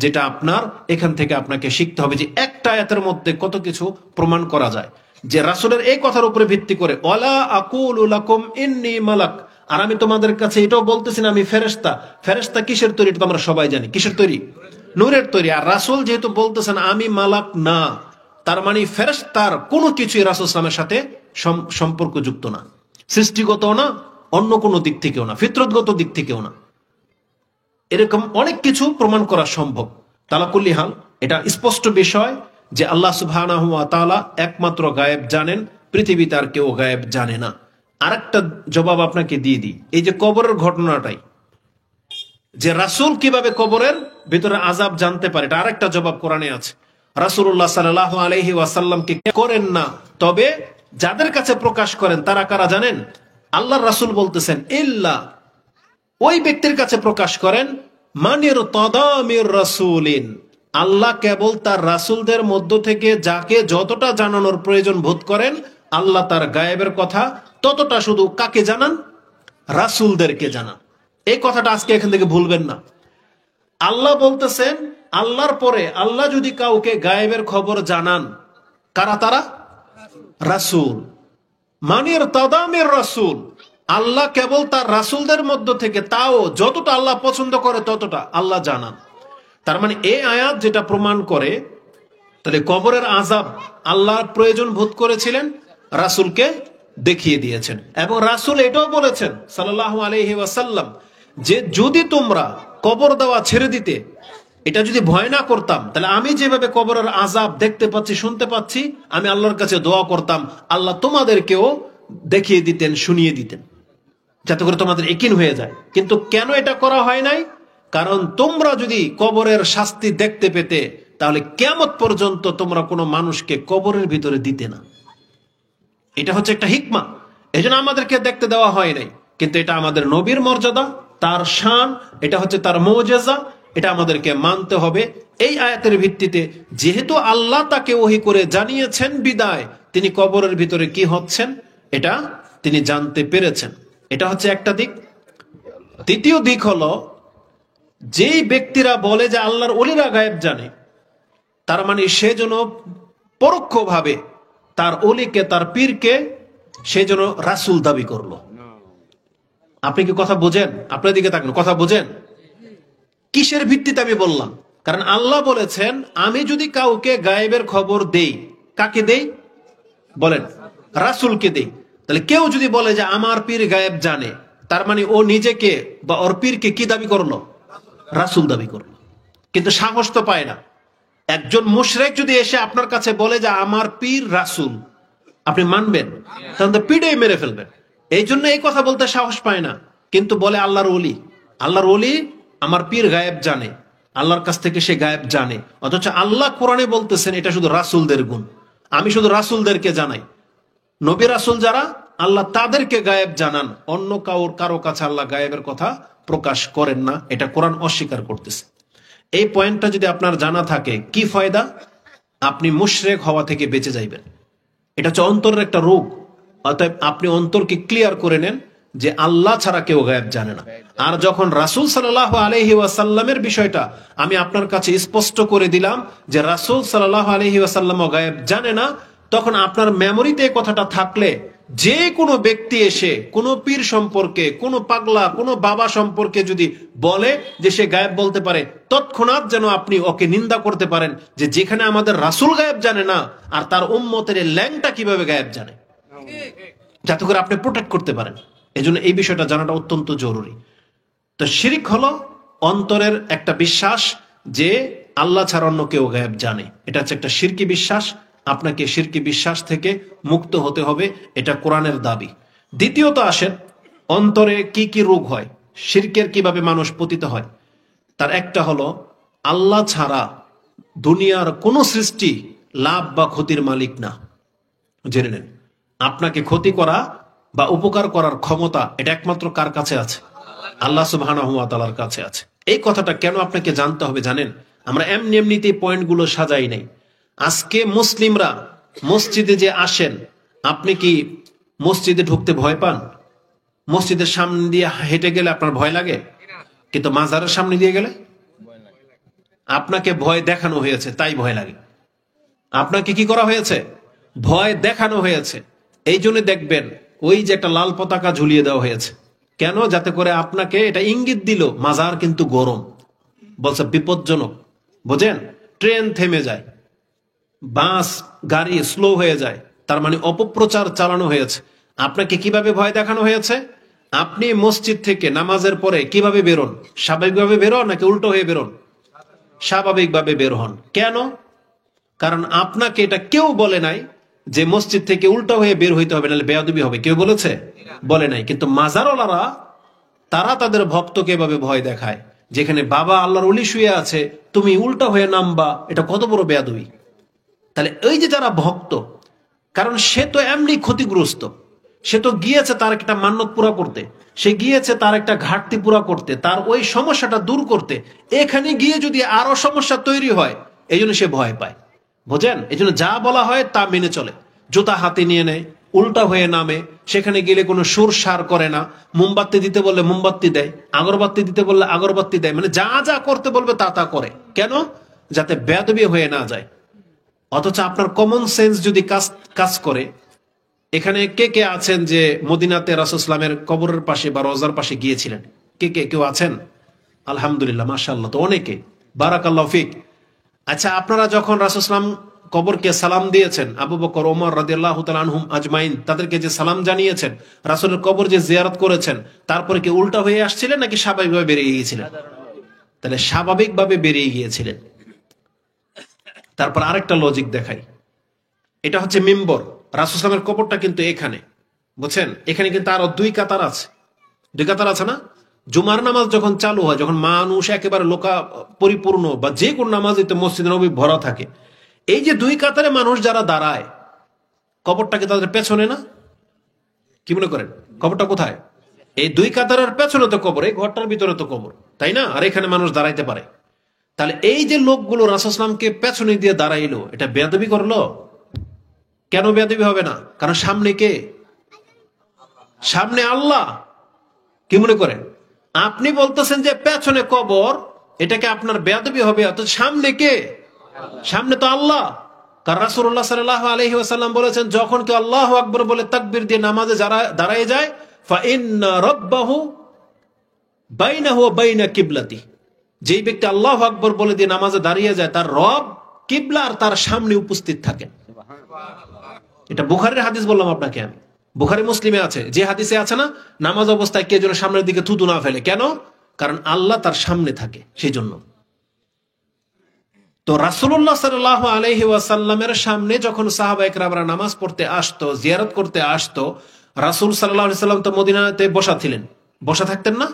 যেটা আপনার এখান থেকে আপনাকে শিখতে হবে যে একটা আয়াতের মধ্যে কত কিছু প্রমাণ করা যায়। যে রাসূলের এই কথার উপরে ভিত্তি করে ওয়ালা আকুলু লাকুম ইন্নী মালাক, আর আমি তোমাদের কাছে এটাও বলতেছি না আমি ফেরেশতা। ফেরেশতা কিসের তৈরি এটা তো আমরা সবাই জানি, কিসের তৈরি? নূরের তৈরি। আর রাসূল যেহেতু বলতেছেন আমি মালাক না, তার মানে ফেরেশতার কোনো কিছুই রাসূল সাল্লাল্লাহু আলাইহি ওয়াসাল্লামের সাথে সম্পর্কযুক্ত না, সৃষ্টিগত না, অন্য কোনো দিক থেকেও না, ফিতরতগত দিক থেকেও না। এরকম অনেক কিছু প্রমাণ করা সম্ভব। তালাকুল্লি হাল এটা স্পষ্ট বিষয় যে আল্লাহ সুবহানাহু ওয়া তাআলা একমাত্র গায়েব জানেন, পৃথিবীতে আর কেউ গায়েব জানে না। আরেকটা জবাব আপনাকে দিয়ে দিই, এই যে কবরের ঘটনাটাই, যে রাসূল কিভাবে কবরের ভিতরে আযাব জানতে পারে, এটা আরেকটা জবাব কোরআনে আছে। রাসূলুল্লাহ সাল্লাল্লাহু আলাইহি ওয়াসাল্লামকে করেন না, তবে যাদের কাছে প্রকাশ করেন তারা কারা জানেন? আল্লাহর রাসূল বলতেছেন ইল্লা, ওই ব্যক্তির কাছে প্রকাশ করেন মানির তাদামির রাসূলিন, আল্লাহ কেবল তার রাসূলদের মধ্য থেকে যাকে যতটা জানানোর প্রয়োজন বোধ করেন, আল্লাহ তার গায়েবের কথা ততটা শুধু কাকে জানান? রাসূলদেরকে জানান। এই কথাটা আজকে এখান থেকে ভুলবেন না। আল্লাহ বলতেছেন আল্লাহর পরে আল্লাহ যদি কাউকে গায়েবের খবর জানান, কারা তারা? রাসূল। মানির তাদামির রাসূল, আল্লাহ কেবল তার রাসূলদের মধ্য থেকে, তাও যতটা আল্লাহ পছন্দ করে ততটা আল্লাহ জানান। তার মানে এই আয়াত যেটা প্রমাণ করে, তাহলে কবরের আযাব আল্লাহর প্রয়োজন বোধ করেছিলেন, রাসূলকে দেখিয়ে দিয়েছেন। এবং রাসূল এটাও বলেছেন সাল্লাল্লাহু আলাইহি ওয়াসাল্লাম যে যদি তোমরা কবর দেওয়া ছেড়ে দিতে, এটা যদি ভয় না করতাম, তাহলে আমি যেভাবে কবরের আযাব দেখতে পাচ্ছি, শুনতে পাচ্ছি, আমি আল্লাহর কাছে দোয়া করতাম আল্লাহ তোমাদেরকেও দেখিয়ে দিতেন, শুনিয়ে দিতেন, যাতে করে তোমাদের ইয়াকিন হয়ে যায়। কিন্তু কেন এটা করা হয় নাই? কারণ তোমরা যদি কবরের শাস্তি দেখতে পেতে, তাহলে কিয়ামত পর্যন্ত তোমরা কোনো মানুষকে কবরের ভিতরে দিতে না। এটা হচ্ছে একটা হিকমা, এজন্য আমাদেরকে দেখতে দেওয়া হয় নাই। কিন্তু এটা আমাদের নবীর মর্যাদা, তার শান, এটা হচ্ছে তার মুজিজা, এটা আমাদেরকে মানতে হবে। এই আয়াতের ভিত্তিতে যেহেতু আল্লাহ তাকে ওহী করে জানিয়েছেন বিদায়, তিনি কবরের ভিতরে কি হচ্ছেন এটা তিনি জানতে পেরেছেন। এটা হচ্ছে একটা দিক। দ্বিতীয় দিক হলো, যেই ব্যক্তিরা বলে যে আল্লাহর ওলিরা গায়েব জানে, তার মানে সে যেন পরোক্ষভাবে তার ওলিকে, তার পীরকে সে যেন রাসূল দাবি করলো। আপনি কি কথা বোঝেন? আপনার দিকে তাকান, কথা বোঝেন? কিসের ভিত্তিতে আমি বললাম? কারণ আল্লাহ বলেছেন আমি যদি কাউকে গায়েবের খবর দেই, কাকে দেই বলেন? রাসূলকে দেই। তাহলে কেউ যদি বলে যে আমার পীর গায়েব জানে, তার মানে ও নিজেকে বা ওর পীরকে কি দাবি করলো? রাসূল দাবি করলো। কিন্তু সাহস তো পায় না। একজন মুশরিক যদি এসে আপনার কাছে বলে যে আমার পীর রাসূল, আপনি মানবেন? তাহলে পিড়েই মেরে ফেলবেন। এই জন্য এই কথা বলতে সাহস পায় না, কিন্তু বলে আল্লাহর ওলি। আল্লাহর ওলি আমার পীর গায়েব জানে, আল্লাহর কাছ থেকে সে গায়েব জানে। অথচ আল্লাহ কোরআনে বলতেছেন এটা শুধু রাসূলদের গুণ, আমি শুধু রাসূলদেরকে জানাই। নবী রাসূল যারা, আল্লাহ তাদেরকে গায়েব জানান, অন্য কারো কাছে আল্লাহ গায়েবের কথা প্রকাশ করেন না। এটা কোরআন অস্বীকার করতেছে। এই পয়েন্টটা যদি আপনার জানা থাকে, কি ফায়দা? আপনি মুশরিক হওয়া থেকে বেঁচে যাইবেন। এটা হচ্ছে অন্তরের একটা রোগ। অতএব আপনি অন্তরকে ক্লিয়ার করে নেন যে আল্লাহ ছাড়া কেউ গায়েব জানে না। আর যখন রাসূল সাল্লাল্লাহু আলাইহি ওয়াসাল্লামের বিষয়টা আমি আপনার কাছে স্পষ্ট করে দিলাম যে রাসূল সাল্লাল্লাহু আলাইহি ওয়াসাল্লামও গায়েব জানে না, তখন আপনার মেমোরিতে এই কথাটা থাকলে যে কোনো ব্যক্তি এসে কোনো পীর সম্পর্কে, কোনো পাগলা, কোনো বাবা সম্পর্কে যদি বলে যে সে গায়েব বলতে পারে, তৎক্ষণাৎ যেন আপনি ওকে নিন্দা করতে পারেন যে যেখানে আমাদের রাসূল গায়েব জানে না, আর তার উম্মতের ল্যাংটা কিভাবে গায়েব জানে, যাতে করে আপনি প্রোটেক্ট করতে পারেন। এজন্য এই বিষয়টা জানাটা অত্যন্ত জরুরি। তো শিরক হলো অন্তরের একটা বিশ্বাস যে আল্লাহ ছাড়া অন্য কেউ গায়েব জানে। এটা হচ্ছে একটা শিরকি বিশ্বাস। আপনাকে শিরকি বিশ্বাস থেকে মুক্ত হতে হবে, এটা কোরআনের দাবি। দ্বিতীয়ত আসেন, অন্তরে কি কি রোগ হয়, শিরকের কিভাবে মানুষ পতিত হয়। তার একটা হলো আল্লাহ ছাড়া দুনিয়ার কোন সৃষ্টি লাভ বা ক্ষতির মালিক না। জেনে নেন, আপনাকে ক্ষতি করা বা উপকার করার ক্ষমতা এটা একমাত্র কার কাছে আছে? আল্লাহ সুবহানাহু ওয়া তাআলার কাছে আছে। এই কথাটা কেন আপনাকে জানতে হবে জানেন? আমরা এমনিতেই পয়েন্টগুলো সাজাই নাই। আজকে মুসলিমরা মসজিদে যে আসেন, আপনি কি মসজিদে ঢুকতে ভয় পান? মসজিদের সামনে দিয়ে হেঁটে গেলে আপনার ভয় লাগে, কিন্তু মাজারের সামনে দিয়ে গেলে আপনাকে ভয় দেখানো হয়েছে, তাই ভয় লাগে। আপনাকে কি করা হয়েছে? ভয় দেখানো হয়েছে। এই জন্য দেখবেন ওই যে একটা লাল পতাকা ঝুলিয়ে দেওয়া হয়েছে, কেন? যাতে করে আপনাকে এটা ইঙ্গিত দিল মাজার কিন্তু গরম, বলছে বিপজ্জনক। বোঝেন? ট্রেন থেমে যায়, বাস গাড়ি স্লো হয়ে যায়, তার মানে অপপ্রচার চালানো হয়েছে। আপনাকে কিভাবে ভয় দেখানো হয়েছে? আপনি মসজিদ থেকে নামাজের পরে কিভাবে বেরোন? স্বাভাবিকভাবে বেরোন নাকি উল্টো হয়ে বেরোন? স্বাভাবিকভাবে বের হন। কেন? কারণ আপনাকে এটা কেউ বলে নাই যে মসজিদ থেকে উল্টো হয়ে বের হইতে হবে, নাহলে বেয়াদবি হবে। কেউ বলেছে? বলে নাই। কিন্তু মাজারওয়ালারা তারা তাদের ভক্তকে এভাবে ভয় দেখায়, যেখানে বাবা আল্লাহর ওলি শুয়ে আছে তুমি উল্টা হয়ে নামবা, এটা কত বড় বেয়াদবি। তাহলে এই যে যারা ভক্ত, কারণ সে তো এমনি ক্ষতিগ্রস্ত, সে তো গিয়েছে তার একটা মান্যত পুরা করতে, সে গিয়েছে তার একটা ঘাটতি পুরা করতে, তার ওই সমস্যাটা দূর করতে। এখানে গিয়ে যদি আরো সমস্যা তৈরি হয়, এই জন্য সে ভয় পায়। বোঝেন? এই জন্য যা বলা হয় তা মেনে চলে, জুতা হাতে নিয়ে নেয়, উল্টা হয়ে নামে, সেখানে গেলে কোনো সুর সার করে না, মোমবাতি দিতে বললে মোমবাতি দেয়, আগরবাতি দিতে বললে আগরবাতি দেয়, মানে যা যা করতে বলবে তা তা করে। কেন? যাতে বেয়াদবি হয়ে না যায়। অথচ আপনার কমন সেন্স যদি কাজ করে, এখানে কে কে আছেন যে মদিনাতে রাসূল সাল্লামের কবরের পাশে বা রওজার পাশে গিয়েছিলেন? কেউ আছেন? আলহামদুলিল্লাহ, মাশাআল্লাহ, তো অনেকে, বারাকাল্লাহু ফিক। আচ্ছা, আপনারা যখন রাসূল সাল্লাম কবরকে সালাম দিয়েছেন, আবু বকর, ওমর রাদিয়াল্লাহু তাআলা আনহুম আজমাইন, তাদেরকে যে সালাম জানিয়েছেন, রাসূলের কবর যে জিয়ারত করেছেন, তারপরে কি উল্টা হয়ে আসছিলেন নাকি স্বাভাবিকভাবে বেরিয়ে গিয়েছিলেন? তাহলে স্বাভাবিকভাবে বেরিয়ে গিয়েছিলেন। তারপর আরেকটা লজিক দেখাই, এটা হচ্ছে মিম্বর। রাসূল সাল্লামের কবরটা কিন্তু এখানে, বুঝছেন? এখানে কিন্তু আরো দুই কাতার আছে, দুই কাতার আছে না? জুমার নামাজ যখন চালু হয়, যখন মানুষ একেবারে লোকা পরিপূর্ণ, বা যে কোন নামাজ মসজিদ নববী ভরা থাকে, এই যে দুই কাতারে মানুষ যারা দাঁড়ায়, কবরটাকে তাদের পেছনে না? কি মনে করেন কবরটা কোথায়? এই দুই কাতারের পেছনে তো কবর, এই ঘরটার ভিতরে তো কবর, তাই না? আর এখানে মানুষ দাঁড়াইতে পারে। তাহলে এই যে লোকগুলো রাসূল সাল্লামকে পেছনে দিয়ে দাঁড়াইলো, এটা বেয়াদবি করলো? কেন বেয়াদবি হবে না? কারণ সামনে কে? সামনে আল্লাহ। কি মনে করেন? আপনি বলতেছেন যে পেছনে কবর, এটাকে আপনার বেয়াদবি হবে, অথচ সামনে কে? সামনে তো আল্লাহ। কারণ রাসূলুল্লাহ সাল্লাল্লাহু আলাইহি ওয়াসাল্লাম বলেছেন, যখন কেউ আল্লাহু আকবার বলে তাকবীর দিয়ে নামাজে দাঁড়ায় যায়, ফা ইন্না রাব্বাহু বাইনাহু ওয়া বাইনা কিবলাতি, যেই ব্যক্তি আল্লাহু আকবার বলে দিয়ে নামাজে দাঁড়িয়ে যায়, তার রব কিবলা আর তার সামনে উপস্থিত থাকেন। এটা বুখারীর হাদিস বললাম আপনাকে আমি, বুখারী মুসলিমে আছে, যে হাদিসে আছে না, নামাজ অবস্থায় কে যেন সামনের দিকে থুতু না ফেলে। কেন? কারণ আল্লাহ তার সামনে থাকে, সেই জন্য। তো রাসূলুল্লাহ সাল্লাল্লাহু আলাইহি ওয়াসাল্লামের সামনে যখন সাহাবা একরামরা নামাজ পড়তে আসতো, জিয়ারত করতে আসতো, রাসূল সাল্লাল্লাহু আলাইহি সাল্লাম তো মদিনাতে বসা থাকতেন না?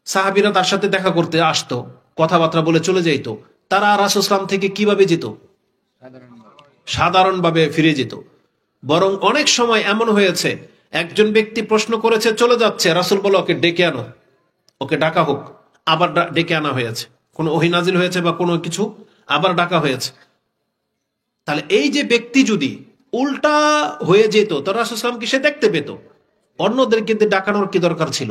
সাহাবীরা তার সাথে দেখা করতে আসতো, কথাবার্তা বলে চলে যেত। তারা রাসূল সাল্লাম থেকে কিভাবে যেত? সাধারণভাবে ফিরে যেত। বরং অনেক সময় এমন হয়েছে, একজন ব্যক্তি প্রশ্ন করেছে, চলে যাচ্ছে, রাসূল বলে ওকে ডেকে আনো, ওকে ডাকা হোক। আবার ডেকে আনা হয়েছে, কোনো ওহী নাজিল হয়েছে বা কোনো কিছু, আবার ডাকা হয়েছে। তাহলে এই যে ব্যক্তি যদি উল্টা হয়ে যেত, তো রাসূল সাল্লাল্লাহু আলাইহি ওয়াসাল্লাম কি সে দেখতে পেত? অন্যদের কিন্তু ডাকানোর কি দরকার ছিল?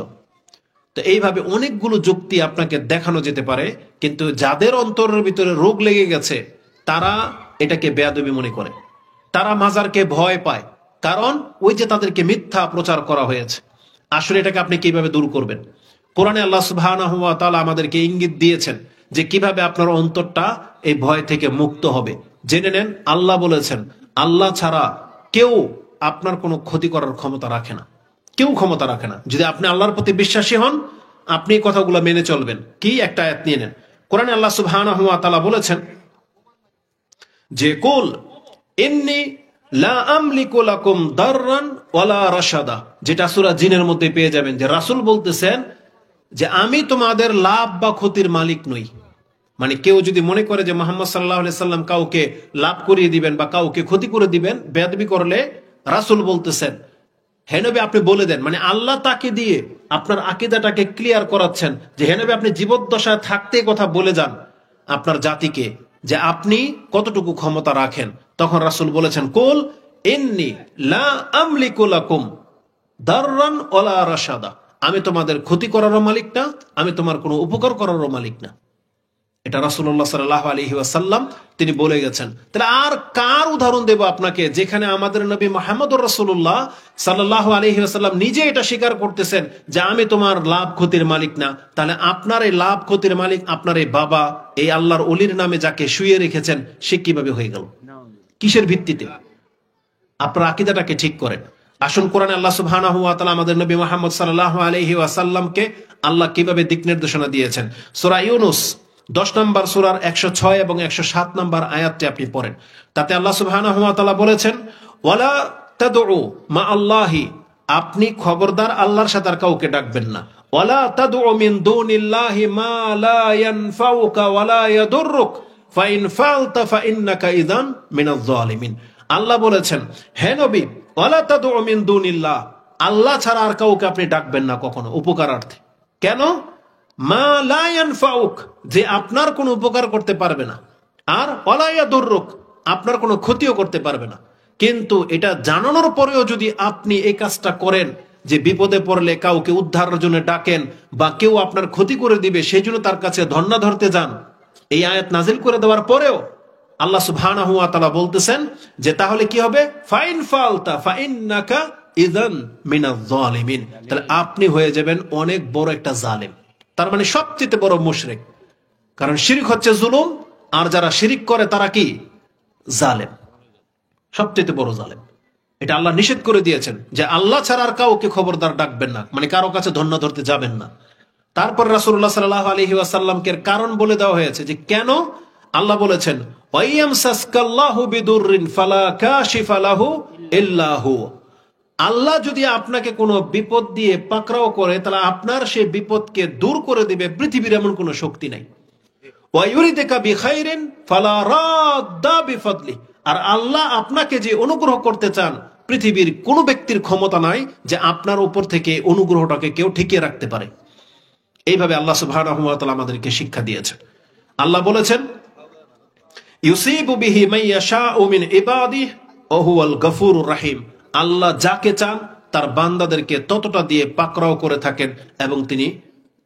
তো এইভাবে অনেকগুলো যুক্তি আপনাকে দেখানো যেতে পারে, কিন্তু যাদের অন্তরের ভিতরে রোগ লেগে গেছে, তারা এটাকে বেয়াদবি মনে করে, তারা মাজারকে ভয় পায়, কারণ ওই যে তাদেরকে মিথ্যা প্রচার করা হয়েছে। আসলে এটাকে আপনি কিভাবে দূর করবেন? কোরআনে আল্লাহ সুবহানাহু ওয়া তাআলা আমাদেরকে ইঙ্গিত দিয়েছেন যে কিভাবে আপনার অন্তরটা এই ভয় থেকে মুক্ত হবে। জেনে নেন, আল্লাহ বলেছেন, আল্লাহ ছাড়া কেউ আপনার কোনো ক্ষতি করার ক্ষমতা রাখে না, কেউ ক্ষমতা রাখে না। যদি আপনি আল্লাহর প্রতি বিশ্বাসী হন, আপনি এই কথাগুলো মেনে চলবেন। কি? একটা আয়াত নিয়ে নেন। কোরআনে আল্লাহ সুবহানাহু ওয়া তাআলা বলেছেন যে, কুল ইন্নী লা আমলিকু লাকুম দাররান ওয়ালা রাশাদা, যেটা সূরা জিনের মধ্যে পেয়ে যাবেন, যে রাসূল বলতেছেন যে আমি তোমাদের লাভ বা ক্ষতির মালিক নই। মানে কেউ যদি মনে করে যে মুহাম্মদ সাল্লাল্লাহু আলাইহি সাল্লাম কাউকে লাভ করিয়ে দিবেন বা কাউকে ক্ষতি করে দিবেন, বেয়াদবি করলে রাসূল বলতেছেন, হে নবী আপনি বলে দেন, মানে আল্লাহ তাকে দিয়ে আপনার আকীদাটাকে ক্লিয়ার করাচ্ছেন, যে হে নবী আপনি জীবদ্দশায় থাকতে কথা বলে যান আপনার জাতিকে যে আপনি কতটুকু ক্ষমতা রাখেন। তখন রাসূল বলেছেন, কুল ইন্নী লা আমলিকু লাকুম দাররান ওয়ালা রাশাদা, আমি তোমাদের ক্ষতি করারও মালিক না, আমি তোমার কোনো উপকার করারও মালিক না। এটা রাসূলুল্লাহ সাল্লাল্লাহু আলাইহি ওয়াসাল্লাম তিনি বলে গেছেন। তাহলে আর কার উদাহরণ দেব আপনাকে, যেখানে আমাদের নবী মুহাম্মদুর রাসূলুল্লাহ সাল্লাল্লাহু আলাইহি ওয়াসাল্লাম নিজে এটা স্বীকার করতেছেন যে আমি তোমার লাভ ক্ষতির মালিক না। তাহলে আপনার এই লাভ ক্ষতির মালিক আপনার এই বাবা, এই আল্লাহর ওলির নামে যাকে শুইয়ে রেখেছেন, সে কিভাবে হয়ে গেল? কিসের ভিত্তিতে? আপনার আকীদাটাকে ঠিক করেন। আসুন কোরআনে আল্লাহ সুবহানাহু ওয়া তাআলা আমাদের নবী মুহাম্মদ সাল্লাল্লাহু আলাইহি ওয়াসাল্লামকে আল্লাহ কিভাবে দিক নির্দেশনা দিয়েছেন। সূরা ইউনূস 10 নম্বর সূরার 106 এবং 107 নম্বর আয়াতটি আপনি পড়েন। তাতে আল্লাহ সুবহানাহু ওয়া তাআলা বলেছেন, ওয়ালা তাদউ মা আল্লাহি, আপনি খবরদার আল্লাহর সাথে আর কাউকে ডাকবেন না। ওয়ালা তাদউ মিন দুনিল্লাহি মা লা ইয়ানফাউকা ওয়ালা ইয়াদুররুক ফাইন ফালতা ফাইন্নাকা ইযান মিনাজ জালিমিন। আল্লাহ বলেছেন, হে নবী, ওয়ালা তাদউ মিন দুনিল্লাহ, আল্লাহ ছাড়া আর কাউকে আপনি ডাকবেন না কখনো উপকারার্থে। কেন? মা লা ইয়ানফাউক, যে আপনার কোনো উপকার করতে পারবে না, আর ওয়ালা ইয়াদুররুক, আপনার কোনো ক্ষতিও করতে পারবে না। কিন্তু এটা জানানোর পরেও যদি আপনি এই কাজটা করেন, যে বিপদে পড়লে কাউকে উদ্ধারের জন্য ডাকেন, বা কেউ আপনার ক্ষতি করে দিবে সেই জন্য তার কাছে ধর্ণা ধরতে যান, এই আয়াত নাজিল করে দেওয়ার পরেও আল্লাহ সুবহানাহু ওয়া তাআলা বলতেছেন যে তাহলে কি হবে? ফাইন ফালতা ফাইন্নাকা ইযান মিনাজ জালিমিন, তাহলে আপনি হয়ে যাবেন অনেক বড় একটা জালেম। তার মানে সবচেয়ে বড় মুশরিক। কারণ শিরক হচ্ছে জুলুম, আর যারা শিরক করে তারা কি? জালেম, সবচেয়ে বড় জালেম। এটা আল্লাহ নিষেধ করে দিয়েছেন যে আল্লাহ ছাড়া আর কাউকে খবরদার ডাকবেন না, মানে কারো কাছে ধন্য ধরতে যাবেন না। তারপর রাসূলুল্লাহ সাল্লাল্লাহু আলাইহি ওয়াসাল্লামকে কারণ বলে দেওয়া হয়েছে যে কেন। আল্লাহ বলেছেন, ওয়াইয়ামসাসকাল্লাহু বিদুররিন ফালা কাশিফা লাহু ইল্লা হু, আল্লাহ যদি আপনাকে কোনো বিপদ দিয়ে পাকড়াও করে, তাহলে আপনার সেই বিপদকে দূর করে দিবে পৃথিবীর এমন কোনো শক্তি নাই। ওয়া ইউরিদুকা বিখাইরিন ফালা রাদ্দা বিফাদলি, আর আল্লাহ আপনাকে যে অনুগ্রহ করতে চান, পৃথিবীর কোনো ব্যক্তির ক্ষমতা নাই যে আপনার উপর থেকে অনুগ্রহটাকে কেউ ঠেকিয়ে রাখতে পারে। এইভাবে আল্লাহ সুবহানাহু ওয়া তাআলা আমাদেরকে শিক্ষা দিয়েছেন। আল্লাহ বলেছেন, ইউসিবু বিহি মান ইয়াশাউ মিন ইবাদিহি ওয়া হুয়াল গফুরুর রহিম, আল্লাহ যাকে চান তার বান্দাদেরকে ততটা দিয়ে পাকড়াও করে থাকেন এবং তিনি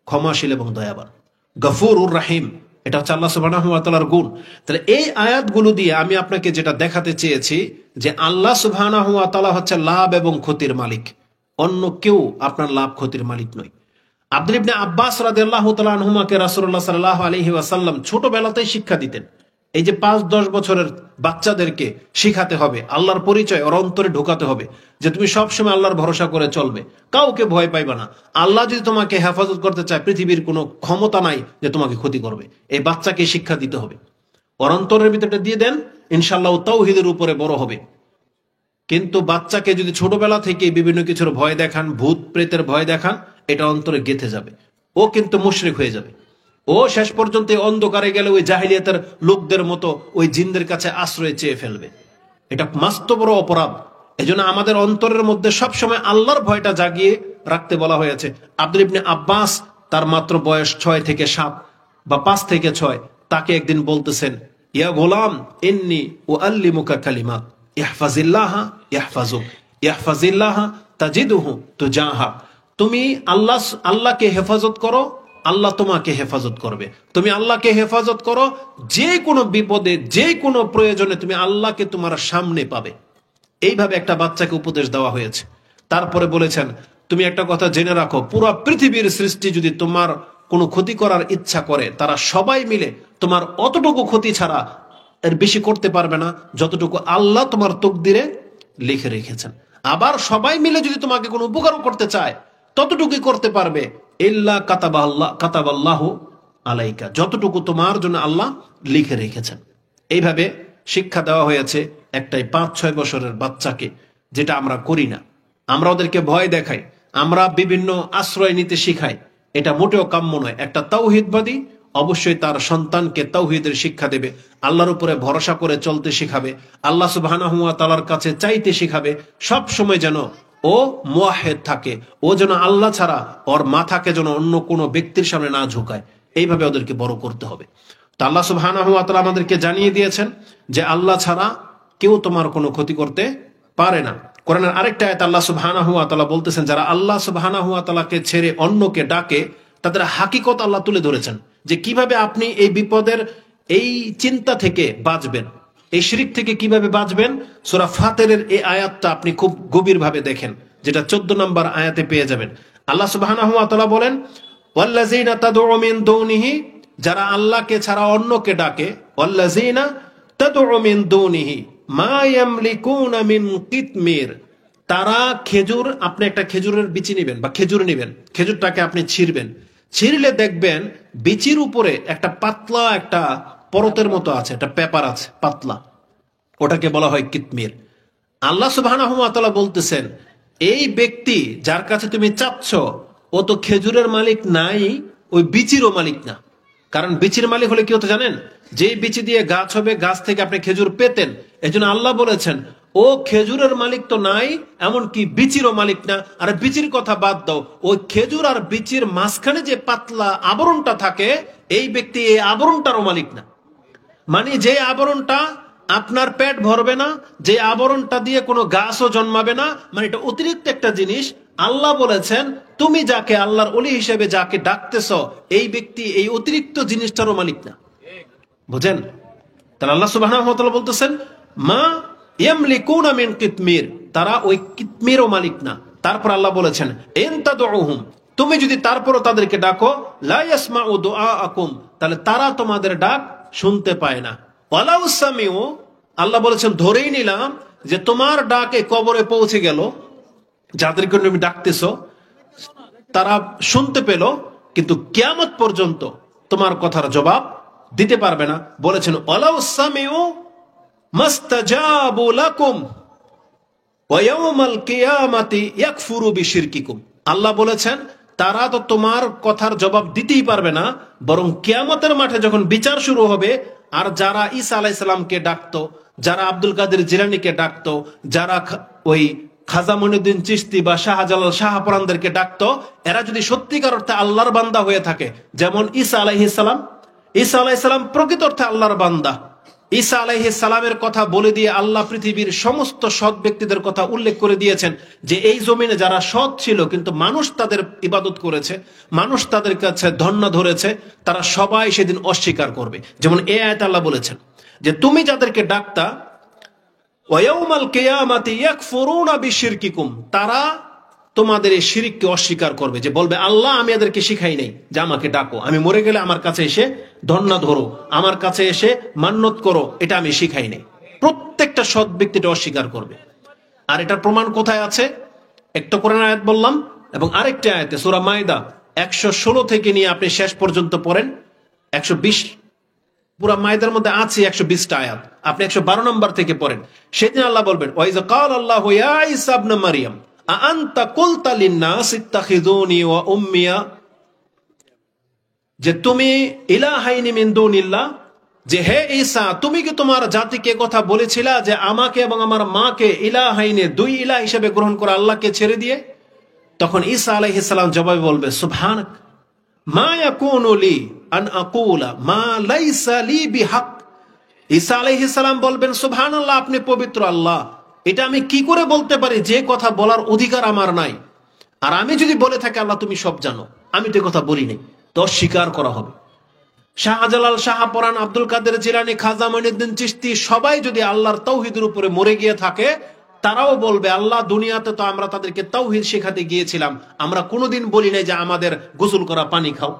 ক্ষমাশীল এবং দয়াবান। গফুরুর রহিম, এটা হচ্ছে আল্লাহ সুবহানাহু ওয়া তাআলার গুণ। তাহলে এই আয়াতগুলো দিয়ে আমি আপনাকে যেটা দেখাতে চেয়েছি যে আল্লাহ সুবহানাহু ওয়া তাআলা হচ্ছে লাভ এবং ক্ষতির মালিক, অন্য কেউ আপনার লাভ ক্ষতির মালিক নয়। আব্দুল্লাহ ইবনে আব্বাস রাদিয়াল্লাহু তাআলা আনহুমাকে রাসূলুল্লাহ সাল্লাল্লাহু আলাইহি ওয়াসাল্লাম ছোটবেলাতেই শিক্ষা দিতেন। এই যে 5-10 বছরের বাচ্চাদেরকে শিখাতে হবে আল্লাহর পরিচয়, ওর অন্তরে ঢোকাতে হবে যে তুমি সবসময় আল্লাহর ভরসা করে চলবে, কাউকে ভয় পাইবা না। আল্লাহ যদি তোমাকে হেফাজত করতে চায়, পৃথিবীর কোনো ক্ষমতা নাই যে তোমাকে ক্ষতি করবে। এই বাচ্চাকে শিক্ষা দিতে হবে, ওর অন্তরের ভিতরে দিয়ে দেন, ইনশাআল্লাহ তাওহীদের উপরে বড় হবে। কিন্তু বাচ্চাকে যদি ছোটবেলা থেকে বিভিন্ন কিছুর ভয় দেখান, ভূত প্রেতের ভয় দেখান, এটা অন্তরে গেঁথে যাবে, ও কিন্তু মুশরিক হয়ে যাবে। ও শেষ পর্যন্ত অন্ধকারে গেলে ওই জাহিলিয়াতের লোকদের মতো ওই জিনদের কাছে আশ্রয় চেয়ে ফেলবে। এটা মস্ত বড় অপরাধ। এজন্য আমাদের অন্তরের মধ্যে সবসময় আল্লাহর ভয়টা জাগিয়ে রাখতে বলা হয়েছে। আব্দুল্লাহ ইবনে আব্বাস, তার মাত্র বয়স 6 থেকে 7 বা 5 থেকে 6, তাকে একদিন বলতেছেন, ইয়া গোলাম ইন্নী উআল্লিমুকা কালিমাত ইহফাজিল্লাহা ইয়াহফাজুক ইহফাজিল্লাহা তাজিদুহু তুজাহা, তুমি আল্লাহকে হেফাজত করো, আল্লাহ তোমাকে হেফাজত করবে। তুমি আল্লাহকে হেফাজত করো, যে কোনো বিপদে যে কোনো প্রয়োজনে তুমি আল্লাহকে তোমার সামনে পাবে। এইভাবে একটা বাচ্চাকে উপদেশ দেওয়া হয়েছে। তারপরে বলেছেন, তুমি একটা কথা জেনে রাখো, পুরো পৃথিবীর সৃষ্টি যদি তোমার কোনো ক্ষতি করার ইচ্ছা করে, তারা সবাই মিলে তোমার অতটুকু ক্ষতি ছাড়া এর বেশি করতে পারবে না যতটুকু আল্লাহ তোমার তকদিরে লিখে রেখেছেন। আবার সবাই মিলে যদি তোমাকে কোনো উপকারও করতে চায়, ততটুকুই করতে পারবে, ইল্লা কাতাবাল্লাহু আলাইকা, যতটুকু তোমার জন্য আল্লাহ লিখে রেখেছেন। এইভাবে শিক্ষা দেওয়া হয়েছে একটাই 5-6 বছরের বাচ্চাকে, যেটা আমরা করি না। আমরা ওদেরকে ভয় দেখাই, আমরা বিভিন্ন আশ্রয় নিতে শিখাই, এটা মোটেও কাম্য নয়। একটা তাওহীদবাদী অবশ্যই তার সন্তানকে তাওহীদের শিক্ষা দেবে, আল্লাহর উপরে ভরসা করে চলতে শিখাবে, আল্লাহ সুবহানাহু ওয়া তাআলার কাছে চাইতে শিখাবে। সব সময় যেন ও মুওয়াহহিদ থাকে, ও যেন আল্লাহ ছাড়া ওর মাথাকে যেন অন্য কোনো ব্যক্তির সামনে না ঝুঁকায়। এইভাবে ওদেরকে বড় করতে হবে। তো আল্লাহ সুবহানাহু ওয়া তাআলা আমাদেরকে জানিয়ে দিয়েছেন যে আল্লাহ ছাড়া কেউ তোমার কোনো ক্ষতি করতে পারে না। কোরআনের আরেকটা আয়াতে আল্লাহ সুবহানাহু ওয়া তাআলা বলতেছেন, যারা আল্লাহ সুবহানাহু ওয়া তাআলাকে ছেড়ে অন্যকে ডাকে, তাদের হাকিকত আল্লাহ তুলে ধরেছেন যে কিভাবে আপনি এই বিপদের এই চিন্তা থেকে বাঁচবেন, এই শিরিক থেকে কিভাবে বাঁচবেন। সূরা ফাতিরের এই আয়াতটা আপনি খুব গভীরভাবে দেখেন, যেটা 14 নম্বর আয়াতে পেয়ে যাবেন। আল্লাহ সুবহানাহু ওয়া তাআলা বলেন, ওয়াল্লাযীনা তাদউ মিন দুনিহি, যারা আল্লাহকে ছাড়া অন্যকে ডাকে, ওয়াল্লাযীনা তাদউ মিন দুনিহি মা ইয়ামলিকুনা মিন কিতমির, তারা খেজুর, আপনি একটা খেজুরের বিচি নেবেন বা খেজুর নেবেন, খেজুরটাকে আপনি ছিঁড়বেন, ছিঁড়লে দেখবেন বিচির উপরে একটা পাতলা একটা পরতের মতো আছে, একটা পেপার আছে পাতলা, ওটাকে বলা হয় কিতমির। আল্লাহ সুবহানাহু ওয়া তাআলা বলতেছেন, এই ব্যক্তি যার কাছে তুমি চাচ্ছ, ও তো খেজুরের মালিক নাই, ওই বিচিরও মালিক না। কারণ বিচির মালিক হলে কি হতো জানেন, যে বিচি দিয়ে গাছ হবে, গাছ থেকে আপনি খেজুর পেতেন। এজন্য আল্লাহ বলেছেন, ও খেজুরের মালিক তো নাই, এমনকি বিচিরও মালিক না। আর বিচির কথা বাদ দাও, ওই খেজুর আর বিচির মাঝখানে যে পাতলা আবরণটা থাকে, এই ব্যক্তি এই আবরণটারও মালিক না। মানে যে আবরণটা আপনার পেট ভরবে না, যে আবরণটা দিয়ে কোনো গাছও জন্মাবে না, মানে এটা অতিরিক্ত একটা জিনিস। আল্লাহ বলেছেন, তুমি যাকে আল্লাহর ওলি হিসেবে যাকে ডাকতেছ, এই ব্যক্তি এই অতিরিক্ত জিনিসটারও মালিক না। বুঝেন? তাহলে আল্লাহ সুবহানাহু ওয়া তাআলা বলতেছেন, মা ইয়ামলিকুনা মিন কিতমির, তারা ওই কিতমিরও মালিক না। তারপর আল্লাহ বলেছেন, ইন তাদউহুম, তুমি যদি তারপরও তাদেরকে ডাকো, লা ইয়াসমাউ দুআআকুম, তাহলে তারা তোমাদের ডাক শুনতে পায় না। ওয়ালাউ সামিউ, আল্লাহ বলেছেন ধরেই নিলাম যে তোমার ডাক এই কবরে পৌঁছে গেল, যাদেরকে তুমি ডাকতেছো তারা শুনতে পেল, কিন্তু কিয়ামত পর্যন্ত তোমার কথার জবাব দিতে পারবে না। বলেছেন, ওয়ালাউ সামিউ মাস্তাজাবু লাকুম ওয়া ইয়াউমাল কিয়ামাতি ইয়াকফুরু বিশিরকিকুম। আল্লাহ বলেছেন, তারা তো তোমার কথার জবাব দিতেই পারবে না, বরং কিয়ামতের মাঠে যখন বিচার শুরু হবে, আর যারা ঈসা আলাইহিস সালামকে ডাকতো, যারা আব্দুল কাদের জিলানীকে ডাকতো, যারা ওই খাজা মঈনুদ্দিন চিশতি বা শাহজালাল শাহপরানদেরকে ডাকতো, এরা যদি সত্যিকার অর্থে আল্লাহর বান্দা হয়ে থাকে, যেমন ঈসা আলাইহিস সালাম, ঈসা আলাইহিস সালাম প্রকৃত অর্থে আল্লাহর বান্দা। ঈসা আলাইহিস সালামের কথা বলে দিয়ে আল্লাহ পৃথিবীর সমস্ত সৎ ব্যক্তিদের কথা উল্লেখ করে দিয়েছেন, যে এই জমিনে যারা সৎ ছিল কিন্তু মানুষ তাদের ইবাদত করেছে, মানুষ তাদের কাছে ধন্য ধরেছে, তারা সবাই সেদিন অস্বীকার করবে। যেমন এই আয়াতে আল্লাহ বলেছেন যে তুমি যাদেরকে ডাকতা, ওয়া ইয়াউমাল কিয়ামাতি ইয়াকফুরুনা বিশিরকিকুম, তারা তোমাদের এই শিরককে অস্বীকার করবে, যে বলবে আল্লাহ আমি এদেরকে শিখাই নাই যে আমাকে ডাকো, আমি মরে গেলে আমার কাছে এসে ধন্য ধরো, আমার কাছে এসে মান্নত করো, এটা আমি শিখাই নাই। প্রত্যেকটা সৎ ব্যক্তিটা অস্বীকার করবে। আর এটার প্রমাণ কোথায় আছে? একটা কোরআন আয়াত বললাম, এবং আরেকটা আয়াতে সূরা মাইদা 116 থেকে নিয়ে আপনি শেষ পর্যন্ত পড়েন, 120, পুরা মাইদার মধ্যে আছে 120টা আয়াত, আপনি 112 নম্বর থেকে পড়েন। সেদিন আল্লাহ বলবেন, ওয়াইজ ক্বাল আল্লাহু ইয়া ঈসা ইবনে মারইয়াম আনতা কুলতা লিন-নাস ইত্তাখিযুনি ওয়া উম্মিয়া, যে তুমি ইলাহাইনি মিন দুনিল্লাহ, যে হে ঈসা তুমি কি তোমার জাতিকে কথা বলেছিলা যে আমাকে এবং আমার মাকে ইলাহাইনে, দুই ইলাহ হিসেবে গ্রহণ করে আল্লাহকে ছেড়ে দিয়ে? তখন ঈসা আলাইহিস সালাম জবাবে বলবে, সুবহানাক মা ইয়াকুনু লি আন আকুলা মা লাইসা লি বিহক। ঈসা আলাইহিস সালাম বলবেন, সুবহানাল্লাহ, আপনি পবিত্র আল্লাহ, এটা আমি কি করে বলতে পারি যে কথা বলার অধিকার আমার নাই? আর আমি যদি বলে থাকি আল্লাহ তুমি সব জানো, আমি তো কথা বলি নাই, তো স্বীকার করা হবে। শাহজালাল শাহপরান, আব্দুল কাদের জিলানী, খাজা মঈনুদ্দিন চিশতি সবাই যদি আল্লাহর তাওহীদের উপরে মরে গিয়ে থাকে, তারাও বলবে আল্লাহ দুনিয়াতে তো আমরা তাদেরকে তাওহীদ শেখাতে গিয়েছিলাম, আমরা কোনোদিন বলি নাই যে আমাদের গোসল করা পানি খাও,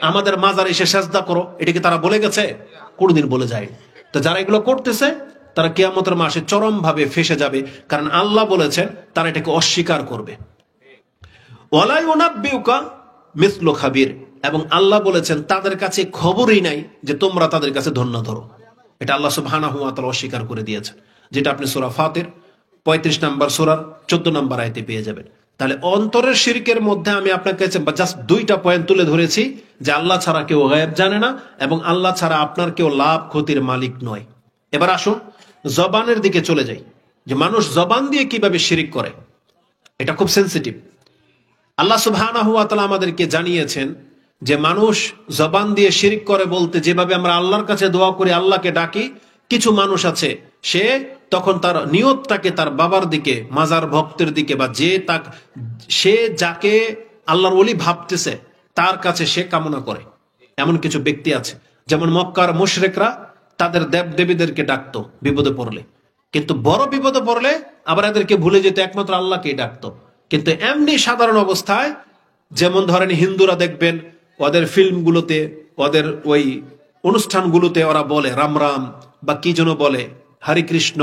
আমাদের মাজার এসে সেজদা করো, এটাকে তারা বলে গেছে? কোনোদিন বলে যায়। তো যারা এগুলো করতেছে তারা কিয়ামতের মাসে চরম ভাবে ফেসে যাবে, কারণ আল্লাহ বলেছেন তারা এটাকে অস্বীকার করবে। ওয়ালা ইউনাব্বিউকা মিসলু খাবির, এবং আল্লাহ বলেছেন তাদের কাছে খবরই নাই যে তোমরা তাদের কাছে ধন্য ধরো। এটা আল্লাহ সুবহানাহু ওয়া তাআলা অস্বীকার করে দিয়েছেন, যেটা আপনি সূরা ফাতির 35 নম্বর সূরার 14 নম্বর আয়াতে পেয়ে যাবেন। তাহলে অন্তরের শিরকের মধ্যে আমি আপনার কাছে জাস্ট 2টা পয়েন্ট তুলে ধরেছি, যে আল্লাহ ছাড়া কেউ গায়েব জানে না, এবং আল্লাহ ছাড়া আপনার কেউ লাভ ক্ষতির মালিক নয়। এবার আসুন জবানের দিকে চলে যাই, যে মানুষ জবান দিয়ে কিভাবে শিরিক করে। এটা খুব সেনসিটিভ। আল্লাহ সুবহানাহু ওয়া তাআলা আমাদেরকে জানিয়েছেন যে মানুষ জবান দিয়ে শিরিক করে বলতে, যেভাবে আমরা আল্লাহর কাছে দোয়া করি, আল্লাহকে ডাকি, কিছু মানুষ আছে সে তখন তার নিয়তটাকে তার বাবার দিকে, মাজার ভক্তের দিকে, বা সে যাকে আল্লাহর ওলি ভাবতেছে তার কাছে সে কামনা করে। এমন কিছু ব্যক্তি আছে, যেমন মক্কার মুশরিকরা তাদের দেব দেবীদেরকে ডাকতো বিপদে পড়লে, কিন্তু বড় বিপদে পড়লে আবার এদেরকে ভুলে যেত, একমাত্র আল্লাহকেই ডাকতো। কিন্তু এমনি সাধারণ অবস্থায়, যেমন ধরেন হিন্দুরা দেখবেন ওদের ফিল্মগুলোতে, ওদের ওই অনুষ্ঠানগুলোতে ওরা বলে রাম রাম বা কি যেন বলে, হরে কৃষ্ণ,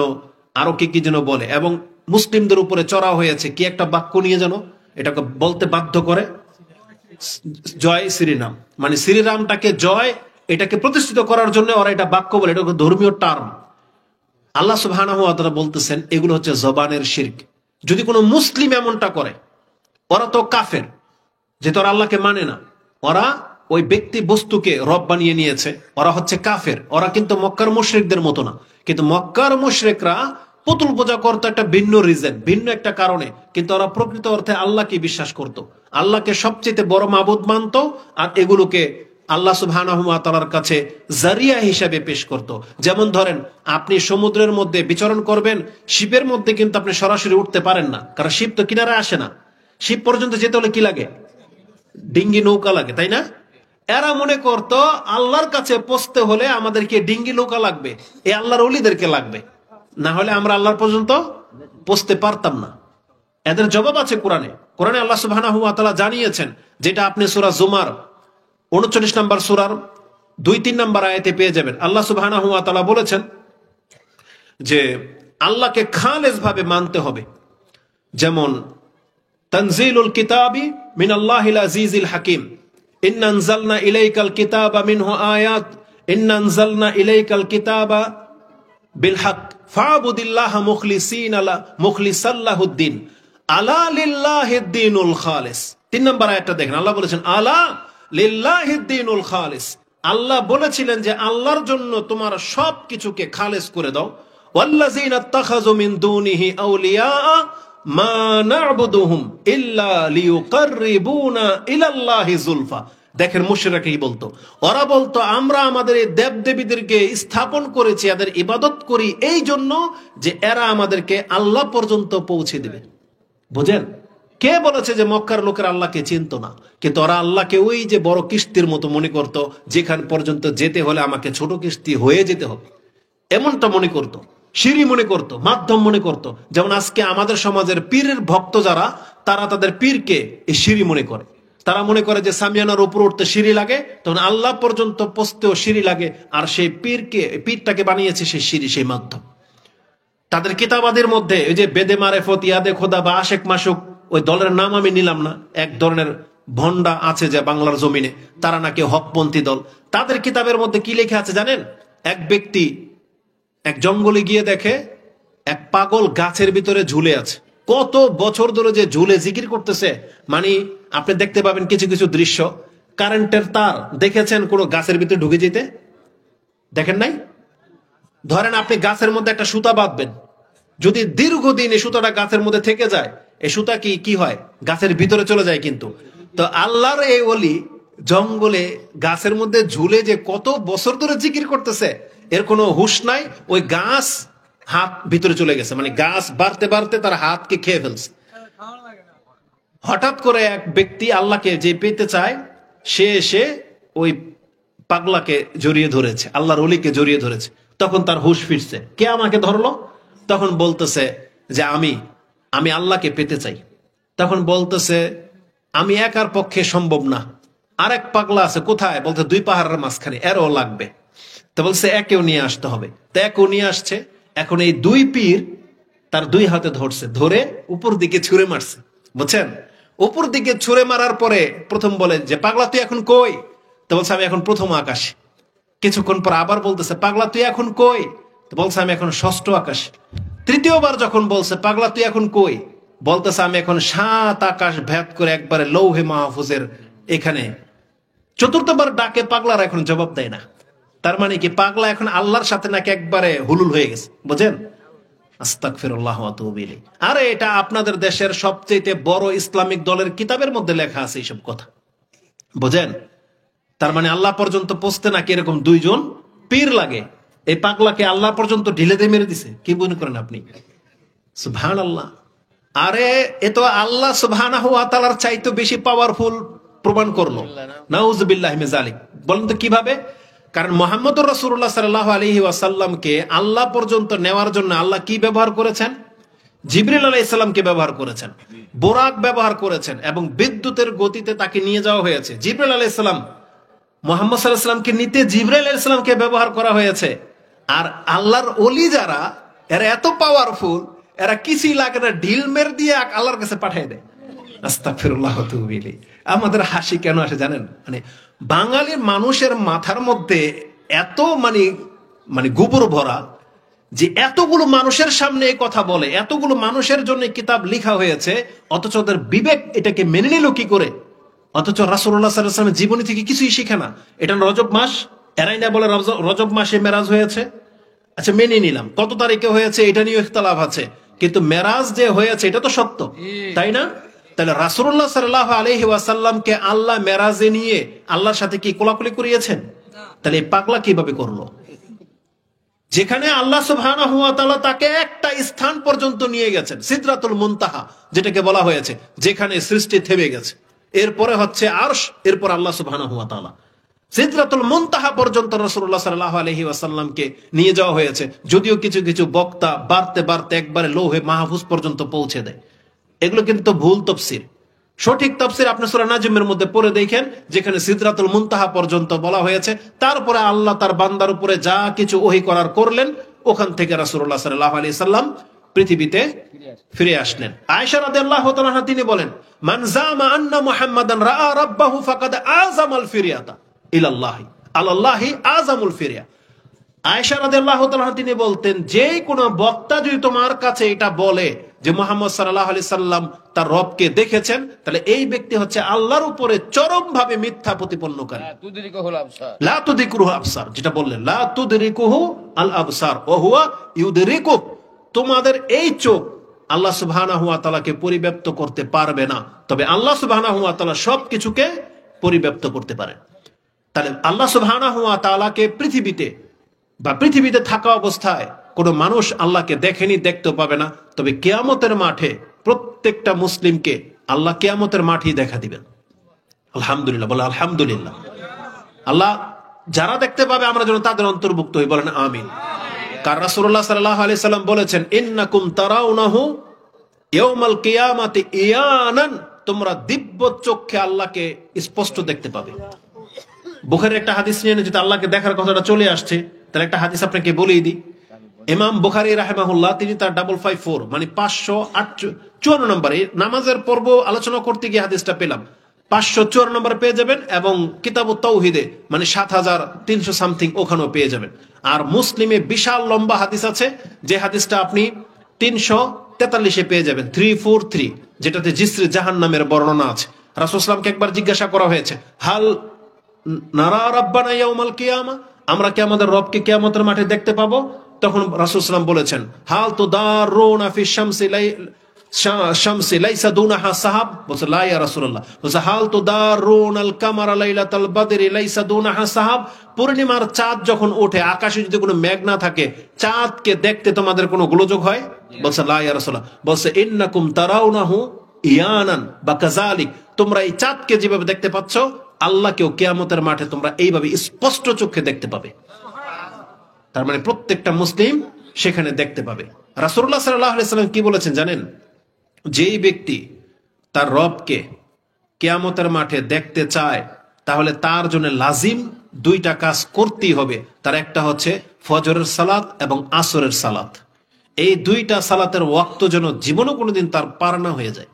আরো কি কি যেন বলে, এবং মুসলিমদের উপরে চড়া হয়েছে কি একটা বাক্য নিয়ে যেন এটাকে বলতে বাধ্য করে, জয় শ্রীরাম, মানে শ্রীরামটাকে জয়, এটাকে প্রতিষ্ঠিত করার জন্য ওরা এটা বাক্য বলে, এটা ধর্মীয় টার্ম। আল্লাহ সুবহানাহু ওয়া তাআলা বলতেছেন এগুলো হচ্ছে জবানের শিরক। যদি কোনো মুসলিম এমনটা করে, ওরা তো কাফের, যেহেতু ওরা আল্লাহকে মানে না, ওরা ওই ব্যক্তি বস্তুকে রব বানিয়ে নিয়েছে, ওরা হচ্ছে কাফের। ওরা কিন্তু মক্কার মুশরিকদের মতো না, কিন্তু মক্কার মুশরিকরা পুতুল পূজা করতো একটা ভিন্ন রিজন, ভিন্ন একটা কারণে, কিন্তু ওরা প্রকৃত অর্থে আল্লাহকে বিশ্বাস করত, আল্লাহকে সবচেয়ে বড় মাবুদ মানত, আর এগুলোকে আল্লাহ সুবহানাহু ওয়া তাআলার কাছে জারিয়া হিসাবে পেশ করত। যেমন ধরেন আপনি সমুদ্রের মধ্যে বিচরণ করবেন, শিপের মধ্যে কিন্তু আপনি সরাসরি উঠতে পারেন না, কারণ শিপ তো কিনারে আসে না, শিপ পর্যন্ত যেতে হলে কি লাগে, ডিঙ্গি নৌকা লাগে, তাই না? এরা মনে করতো আল্লাহর কাছে পৌঁছতে হলে আমাদেরকে ডিঙ্গি নৌকা লাগবে, এই আল্লাহর ওলিদেরকে লাগবে, না হলে আমরা আল্লাহর পর্যন্ত পৌঁছতে পারতাম না। এদের জবাব আছে কোরআনে। কোরআনে আল্লাহ সুবহানাহু ওয়া তাআলা জানিয়েছেন, যেটা আপনি সূরা জুমার 39 নম্বর সূরার 2-3 নম্বর আয়াতে পেয়ে যাবেন। আল্লাহ সুবহানাহু ওয়া তাআলা বলেছেন যে আল্লাহকে খালেস ভাবে মানতে হবে। যেমন তানজিলুল কিতাবি মিনাল্লাহিল আজিজিল হাকিম, ইন্না আনজালনা ইলাইকাল কিতাবা মিনহু আয়াত, ইন্না আনজালনা ইলাইকাল কিতাবা বিল হক ফাবুদিল্লাহ মুখলিসাল্লাহুদ্দিন আলা লিল্লাহিদ্দিনুল খালিস। 3 নম্বর আয়াতটা দেখেন, আল্লাহ বলেছেন আলা লিল্লাহিদ্দিনুল খালিস। আল্লাহ বলেছিলেন যে আল্লাহর জন্য তোমার সব কিছুকে খালেস করে দাও। ওয়াল্লাযিনা ইত্তাখাযু মিন দুনিহি আউলিয়া মা না'বুদুহুম ইল্লা লিয়ুকাররিবুনা ইলাল্লাহি যুলফা। দেখেন মুশরিকরা কি বলতো, ওরা বলতো আমরা আমাদের এই দেব দেবীদেরকে স্থাপন করেছি, এদের ইবাদত করি এই জন্য যে এরা আমাদেরকে আল্লাহ পর্যন্ত পৌঁছে দেবে। বুঝেন, কে বলেছে যে মক্কার লোকের আল্লাহকে চিনতো না? কিন্তু ওরা আল্লাহকে ওই যে বড় কিস্তির মতো মনে করতো, যেখান পর্যন্ত যেতে হলে আমাকে ছোট কিস্তি হয়ে যেতে হবে, এমনটা মনে করতো, সিঁড়ি মনে করতো, মাধ্যম মনে করতো। যেমন আজকে আমাদের সমাজের পীরের ভক্ত যারা, তারা তাদের পীরকে এই সিঁড়ি মনে করে। তারা মনে করে যে সামিয়ানার উপর উঠতে সিঁড়ি লাগে, তখন আল্লাহ পর্যন্ত পৌঁছতেও সিঁড়ি লাগে, আর সেই পীরটাকে বানিয়েছে সেই সিঁড়ি, সেই মাধ্যম। তাদের কিতাবাদের মধ্যে ওই যে বেদে মারেফত, ইয়াদে খোদা বা আশেক মাসুক, ওই দলের নাম আমি নিলাম না, এক ধরনের ভন্ডা আছে যে বাংলার জমিনে, তারা নাকি হকপন্থী দল। তাদের কিতাবের মধ্যে কি লেখা আছে জানেন? এক ব্যক্তি এক জঙ্গলে গিয়ে দেখে এক পাগল গাছের ভিতরে ঝুলে আছে, কত বছর ধরে যে ঝুলে জিকির করতেছে। মানে আপনি দেখতে পাবেন কিছু কিছু দৃশ্য, কারেন্টের তার দেখেছেন কোনো গাছের ভিতরে ঢুকে যেতে? দেখেন নাই? ধরেন আপনি গাছের মধ্যে একটা সুতা বাঁধবেন, যদি দীর্ঘদিন এই সুতাটা গাছের মধ্যে থেকে যায়, এই সুতা কি হয়, গাছের ভিতরে চলে যায়। কিন্তু তো আল্লাহর এই ওলি জঙ্গলে গাছের মধ্যে ঝুলে যে কত বছর ধরে জিকির করতেছে, এর কোনো হুঁশ নাই। ওই গাছ হাত ভিতরে চলে গেছে, মানে গাছ বাড়তে বাড়তে তার হাতকে খেয়ে ফেলছে। হঠাৎ করে এক ব্যক্তি আল্লাহকে যে পেতে চায়, সে এসে ওই পাগলাকে জড়িয়ে ধরেছে, আল্লাহর ওলিকে জড়িয়ে ধরেছে। তখন তার হুঁশ ফিরছে। কে আমাকে ধরলো? তখন বলতেছে যে আমি আল্লাহকে পেতে চাই। তখন বলতেছে আমি একার পক্ষে সম্ভব না, আরেক পাগলা আছে। কোথায়? বলতে 2 পাহাড়ের মাঝখানে, এরও লাগবে। তো বলছে একেও নিয়ে আসতে হবে। তো একেও নিয়ে আসছে। এখন এই 2 পীর তার 2 হাতে ধরছে, ধরে উপর দিকে ছুঁড়ে মারছে। বুঝছেন? উপর দিকে ছুঁড়ে মারার পরে প্রথম বলে যে পাগলা তুই এখন কই? তো বলছে আমি এখন প্রথম আকাশে। কিছুক্ষণ পর আবার বলতেছে পাগলা তুই এখন কই? তো বলছে আমি এখন 6ষ্ঠ আকাশে। তৃতীয়বার যখন বলছে পাগলা তুই এখন কই? বলতেছে আমি এখন 7 আকাশ ভেদ করে একবারে লৌহে মাহফুজের এখানে। চতুর্থবার ডাকে পাগলার এখন জবাব দেয় না। তার মানে কি পাগলা এখন আল্লাহর সাথে নাকি একবারে হুলুল হয়ে গেছে। বুঝেন? আস্তাগফিরুল্লাহ ওয়া আতুবু ইলাইহি। আরে এটা আপনাদের দেশের সবচেয়ে বড় ইসলামিক দলের কিতাবের মধ্যে লেখা আছে এইসব কথা। বুঝেন? তার মানে আল্লাহ পর্যন্ত পৌঁছতে নাকি এরকম 2 জন পীর লাগে। এই পাগলাকে আল্লাহ পর্যন্ত ঢিলে দিয়ে মেরে দিছে। কি মনে করেন আপনি? সুবহানাল্লাহ। আরে এ তো আল্লাহ সুবহানাহু ওয়া তাআলার চাইতে বেশি পাওয়ারফুল প্রমাণ করলো। নাউজুবিল্লাহি মিন যালিক। বলেন তো কিভাবে? কারণ মুহাম্মদুর রাসূলুল্লাহ সাল্লাল্লাহু আলাইহি ওয়াসাল্লামকে আল্লাহ পর্যন্ত নেওয়ার জন্য আল্লাহ কি ব্যবহার করেছেন? জিবরিল আলাইহিস সালামকে ব্যবহার করেছেন, বোরাক ব্যবহার করেছেন, এবং বিদ্যুতের গতিতে তাকে নিয়ে যাওয়া হয়েছে। জিবরিল আলাইহিস সালাম মুহাম্মদ সাল্লাল্লাহু আলাইহি সাল্লামকে নিতে জিবরিল আলাইহিস সালামকে ব্যবহার করা হয়েছে। আর আল্লাহর ওলি যারা, এরা এত পাওয়ারফুল, এরা কিছুই লাগে না, ঢিল মের দিয়ে আল্লাহর কাছে পাঠিয়ে দেয়। আস্তাগফিরুল্লাহ ওয়া আতুবু ইলাইহি। আমাদের হাসি কেন আসে জানেন? মানে বাঙালির মানুষের মাথার মধ্যে এত মানে গোবর ভরা যে এতগুলো মানুষের সামনে এই কথা বলে, এতগুলো মানুষের জন্য কিতাব লেখা হয়েছে, অথচ ওদের বিবেক এটাকে মেনে নিল কি করে? অথচ রাসূলুল্লাহ সাল্লাল্লাহু আলাইহি ওয়াসাল্লামের জীবনী থেকে কিছুই শিখে না। এটা রজব মাস, এরাই না বলে রজব মাসে মেরাজ হয়েছে। আচ্ছা মেনে নিলাম, কত তারিখে হয়েছে এটা নিয়ে ইখতিলাফ আছে, কিন্তু মেরাজ যে হয়েছে এটা তো সত্য, তাই না? তাহলে রাসূলুল্লাহ সাল্লাল্লাহু আলাইহি ওয়াসাল্লামকে আল্লাহ মেরাজে নিয়ে আল্লাহর সাথে কি কোলাকুলি করিয়েছেন? তাহলে এই পাগলা কিভাবে করলো? যেখানে আল্লাহ সুবহানাহু ওয়া তাআলা তাকে একটা স্থান পর্যন্ত নিয়ে গেছেন, সিদরাতুল মুনতাহা যেটাকে বলা হয়েছে, যেখানে সৃষ্টি থেমে গেছে, এরপরে হচ্ছে আরশ, এরপর আল্লাহ সুবহানাহু ওয়া তাআলা। সিদরাতুল মুনতাহা পর্যন্ত রাসূলুল্লাহ সাল্লাল্লাহু আলাইহি ওয়াসাল্লামকে নিয়ে যাওয়া হয়েছে, যদিও কিছু কিছু বক্তা বাড়তে বাড়তে একবারে লৌহে মাহফুজ পর্যন্ত পৌঁছে দেয়। এগুলো কিন্তু ভুল তাফসীর। সঠিক তাফসীর আপনি সূরা নাজমের মধ্যে পড়ে দেখেন, যেখানে সিদরাতুল মুনতাহা পর্যন্ত বলা হয়েছে, তারপরে আল্লাহ তার বান্দার উপরে যা কিছু ওহী করার করলেন, ওখান থেকে রাসূলুল্লাহ সাল্লাল্লাহু আলাইহি সাল্লাম পৃথিবীতে ফিরে আসলেন। আয়েশা রাদিয়াল্লাহু তাআলা আনহা তিনি বলেন, মান জামা আন্না মুহাম্মাদান রাআ রাব্বাহু ফাকাদ আযামাল ফিরিয়াতা ইলাল্লাহি আলাল্লাহি আযামুল ফিরিয়া। আয়েশা রাদিয়াল্লাহু তাআলা আনহা তিনি বলতেন, যে কোনো বক্তা যদি তোমার কাছে এটা বলে যে মুহাম্মদ সাল্লাল্লাহু আলাইহি সাল্লাম তার রবকে দেখেছেন, তাহলে এই ব্যক্তি হচ্ছে আল্লাহর উপরে চরমভাবে মিথ্যা প্রতিপন্নকারী। লা তুদরিকুহু আবসার, যেটা বললেন, লা তুদরিকুহু আল আবসার ওয়া হুয়া ইউদরিকু, তোমাদের এই চোখ আল্লাহ সুবহানাহু ওয়া তাআলাকে পরিব্যাপ্ত করতে পারবে না, তবে আল্লাহ সুবহানাহু ওয়া তাআলা সবকিছুকে পরিব্যাপ্ত করতে পারেন। তাহলে আল্লাহ সুবহানাহু ওয়া তাআলাকে পৃথিবীতে থাকা অবস্থায় কোন মানুষ আল্লাহকে দেখেনি, দেখতেও পাবে না, তবে কিয়ামতের মাঠে প্রত্যেকটা মুসলিমকে আল্লাহ কিয়ামতের মাঠেই দেখা দিবেন। আলহামদুলিল্লাহ, বলে আলহামদুলিল্লাহ। আল্লাহ যারা দেখতে পাবে আমরা যেন তাদের অন্তর্ভুক্ত হই, বলেন আমিন। কারণ রাসূলুল্লাহ সাল্লাল্লাহু আলাইহি সাল্লাম বলেছেন, ইন্নাকুম তারাউনাহু ইয়াউমাল কিয়ামাতি ইয়ানান, তোমরা দিব্য চক্ষে আল্লাহকে স্পষ্ট দেখতে পাবে। বুখারীর একটা হাদিস নিয়ে যদি আল্লাহকে দেখার কথাটা চলে আসছে, তাহলে একটা হাদিস আপনাকে বলেই দিই। ইমাম বুখারী রাহিমাহুল্লাহ তিনি তার 554 মানে 554 নম্বরে নামাজের পর্ব আলোচনা করতে গিয়ে হাদিসটা পেলাম, 554 নম্বরে পেয়ে যাবেন, এবং কিতাবুত তাওহীদে মানে 7300 সামথিং ওখানেও পেয়ে যাবেন। আর মুসলিমে বিশাল লম্বা হাদিস আছে, যে হাদিসটা আপনি 343-এ পেয়ে যাবেন, 343, যেটাতে জিসরে জাহান্নামের বর্ণনা আছে। রাসূল সাল্লাল্লাহু আলাইহি ওয়াসাল্লামকে একবার জিজ্ঞাসা করা হয়েছে, হাল নারা রাব্বানা ইয়াউমাল কিয়ামা, আমরা কি আমাদের রবকে কিয়ামতের মাঠে দেখতে পাবো? তখন রাসূল সাল্লাল্লাহু আলাইহি ওয়াসাল্লাম বলেছেন, হাল তুদারুনা ফি শামসি লাইসা দুনাহা সাহাব, বলছে লা ইয়া রাসূলুল্লাহ। বলছে হাল তুদারুনাল কামারা লাইলাতাল বদরি লাইসা দুনাহা সাহাব, পূর্ণিমার চাঁদ যখন ওঠে, আকাশে যদি কোনো মেঘ না থাকে, চাঁদকে দেখতে তোমাদের কোনো গোলযোগ হয়? বলছে লা ইয়া রাসূলুল্লাহ। বলছে ইন্নাকুম তারাউনাহু ইয়ানান বা কাযালিক, তোমরা এই চাঁদকে যেভাবে দেখতে পাচ্ছ, আল্লাহকেও কিয়ামতের মাঠে তোমরা এইভাবে স্পষ্ট চোখে দেখতে পাবে। তার মানে প্রত্যেকটা মুসলিম সেখানে দেখতে পাবে। রাসূলুল্লাহ সাল্লাল্লাহু আলাইহি সাল্লাম কি বলেছেন জানেন? যেই ব্যক্তি তার রবকে কিয়ামতের মাঠে দেখতে চায়, তাহলে তার জন্য লাজিম দুইটা কাজ করতেই হবে। তার একটা হচ্ছে ফজরের সালাত এবং আসরের সালাত। এই দুইটা সালাতের ওয়াক্ত যেন জীবনে কোনোদিন তার পার না হয়ে যায়।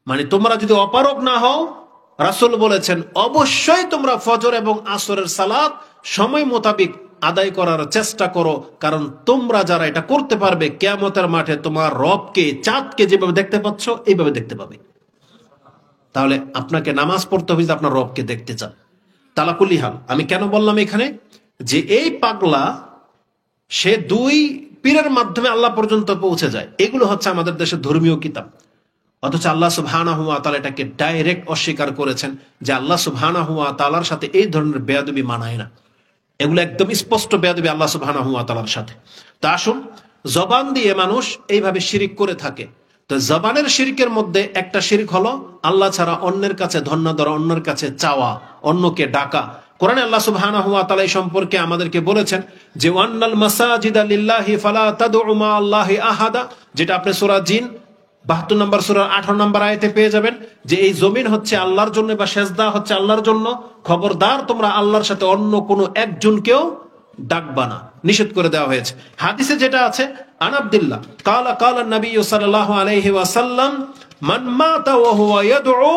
মানে তোমরা যদি অপারগ না হও, রাসূল বলেছেন অবশ্যই তোমরা ফজর এবং আসরের সালাত সময় মোতাবেক আদায় করার চেষ্টা করো, কারণ তোমরা যারা এটা করতে পারবে, কিয়ামতের মাঠে তোমার রবকে, চাঁদকে যেভাবে দেখতে পাচ্ছ এইভাবে দেখতে পাবে। তাহলে আপনাকে নামাজ পড়তে হবে যদি আপনার রবকে দেখতে চান। তালাকুলি হাল আমি কেন বললাম এখানে, যে এই পাগলা সে 2 পীরের মাধ্যমে আল্লাহ পর্যন্ত পৌঁছে যায়। এগুলো হচ্ছে আমাদের দেশের ধর্মীয় কিতাব, অথচ আল্লাহ সুবহানাহু ওয়া তাআলা এটাকে ডাইরেক্ট অস্বীকার করেছেন যে আল্লাহ সুবহানাহু ওয়া তাআলার সাথে এই ধরনের বেয়াদবি মানায় না। এগুলো একদম স্পষ্ট বেয়াদবি আল্লাহ সুবহানাহু ওয়া তাআলার সাথে। তা আসুন, জবান দিয়ে মানুষ এইভাবে শিরিক করে থাকে, তো জবানের শিরকের মধ্যে একটা শিরক হলো আল্লাহ ছাড়া অন্যের কাছে ধন্য ধরা, অন্যের কাছে চাওয়া, অন্যকে ডাকা। কোরআনে আল্লাহ সুবহানাহু ওয়া তাআলা এই সম্পর্কে আমাদেরকে বলেছেন যে ওয়ান্নাল মাসাজিদা লিল্লাহি ফালা তাদউ মা আল্লাহি আহাদা, যেটা আপনি সূরা জিন 72 নম্বর সূরার 18 নম্বর আয়াতে পেয়ে যাবেন, যে এই জমিন হচ্ছে আল্লাহর জন্য বা সেজদা হচ্ছে আল্লাহর জন্য, খবরদার তোমরা আল্লাহর সাথে অন্য কোনো একজনকেও ডাকবা না, নিষেধ করে দেওয়া হয়েছে। হাদিসে যেটা আছে, আন আব্দুল্লাহ কালা কালা নবী সাল্লাল্লাহু আলাইহি ওয়াসাল্লাম মান মাতা ওয়া হুয়া ইয়াদউ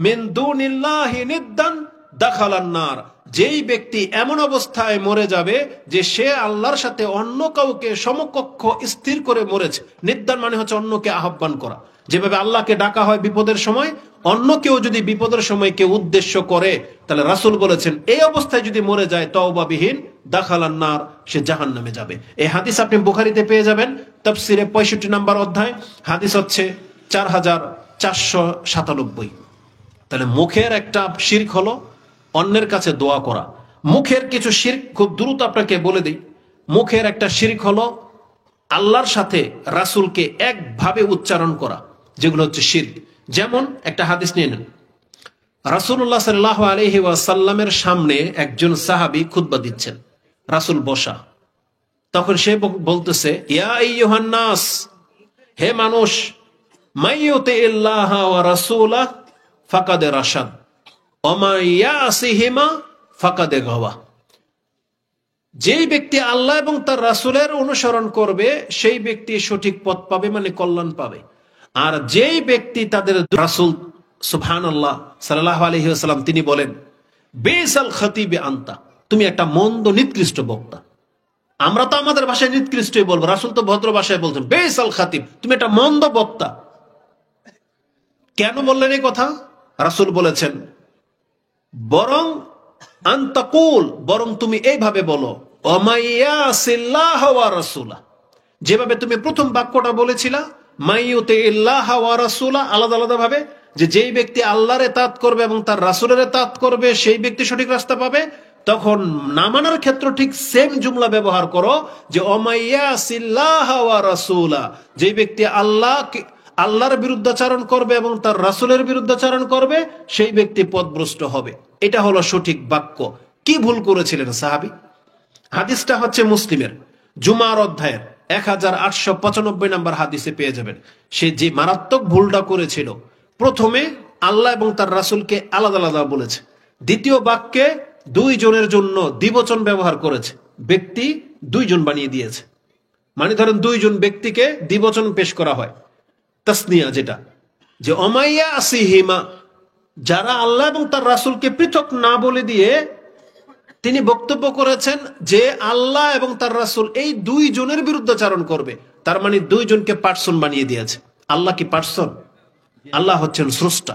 মিন দুনিল্লাহি নিদ্দান দাখালান নার, যেই ব্যক্তি এমন অবস্থায় মরে যাবে যে সে আল্লাহর সাথে অন্য কাউকে সমকক্ষ স্থির করে মরেছে। নিদ্দান মানে হচ্ছে অন্যকে আহ্বান করা। যেভাবে আল্লাহকে ডাকা হয় বিপদের সময়, অন্য কেউ যদি বিপদের সময় কেউ উদ্দেশ্য করে, তাহলে রাসূল বলেছেন এই অবস্থায় যদি মরে যায় তওবাবিহীন দাখালান নার, সে জাহান্নামে যাবে। এই হাদিস আপনি বুখারীতে পেয়ে যাবেন, তাফসিরে 65 নম্বর অধ্যায়, হাদিস হচ্ছে 4497। তাহলে মুখের একটা শিরক হলো অন্যের কাছে দোয়া করা। মুখের কিছু শিরক খুব দ্রুত আপনাকে বলে দিই। মুখের একটা শিরক হলো আল্লাহর সাথে রাসূলকে একভাবে উচ্চারণ করা, যেগুলো হচ্ছে শিরক। যেমন একটা হাদিস নিয়ে নেন, রাসূলুল্লাহ সাল্লাল্লাহু আলাইহি ওয়াসাল্লামের সামনে একজন সাহাবী খুতবা দিচ্ছেন, রাসূল বসা। তখন সে বলতেছে, ইয়া আইয়ুহান নাস, হে মানুষ, মাইয়ুতি ইল্লাহ ওয়া রাসূলা ফাকাদ রাশাদ ওয়া মা ইয়াসিহিমা ফাকাদ গাওয়া। যেই ব্যক্তি আল্লাহ এবং তার রাসূলের অনুসরণ করবে সেই ব্যক্তি সঠিক পথ পাবে, মানে কল্যাণ পাবে। আর যেই ব্যক্তি তাদের রাসূল সুবহানাল্লাহ সাল্লাল্লাহু আলাইহি ওয়াসাল্লাম তিনি বলেন, বিসাল খতিবে আনতা, তুমি একটা মন্দ নিকৃষ্ট বক্তা। আমরা তো আমাদের ভাষায় নিকৃষ্টই বলবো, রাসূল তো ভদ্র ভাষায় বলছেন বিসাল খতিব, তুমি একটা মন্দ বক্তা। কেন বললেন এই কথা? রাসূল বলেছেন বরং আনতাকুল, বরং তুমি এইভাবে বলো, ওমাইয়াসিল্লাহ ওয়া রাসূলা, যেভাবে তুমি প্রথম বাক্যটা বলেছিলা, মাইয়ুতি ইল্লাহ ওয়া রাসূলা, আলাদা আলাদা ভাবে, যে যেই ব্যক্তি আল্লাহর ইতাআত করবে এবং তার রাসূলের ইতাআত করবে সেই ব্যক্তি সঠিক রাস্তা পাবে। তখন না মানার ক্ষেত্রে ঠিক সেম জুমলা ব্যবহার করো, যে ওমাইয়াসিল্লাহ ওয়া রাসূলা, যেই ব্যক্তি আল্লাহর বিরুদ্ধাচরণ করবে এবং তার রাসূলের বিরুদ্ধাচরণ করবে সেই ব্যক্তি পথভ্রষ্ট হবে। এটা হলো সঠিক বাক্য। কি ভুল করেছিলেন সাহাবী? হাদিসটা হচ্ছে মুসলিমের জুমার অধ্যায়ের 1895 নম্বর হাদিসে পেয়ে যাবেন। সে যে মারাত্মক ভুলটা করেছিল, প্রথমে আল্লাহ এবং তার রাসূলকে আলাদা আলাদা বলেছে, দ্বিতীয় বাক্যে দুইজনের জন্য দ্বিবচন ব্যবহার করেছে, ব্যক্তি দুইজন বানিয়ে দিয়েছে। মানে ধরেন দুইজন ব্যক্তিকে দ্বিবচন পেশ করা হয়, তাসনিয়া, যেটা যে ওমাইয়া আসিহিমা, যারা আল্লাহ এবং তার রাসূলকে পৃথক না বলে দিয়ে তিনি বক্তব্য করেছেন যে আল্লাহ এবং তার রাসূল এই দুইজনের বিরুদ্ধাচরণ করবে। তার মানে দুইজনকে পার্সন বানিয়ে দিয়েছে। আল্লাহ কি পার্সন? আল্লাহ হচ্ছেন স্রষ্টা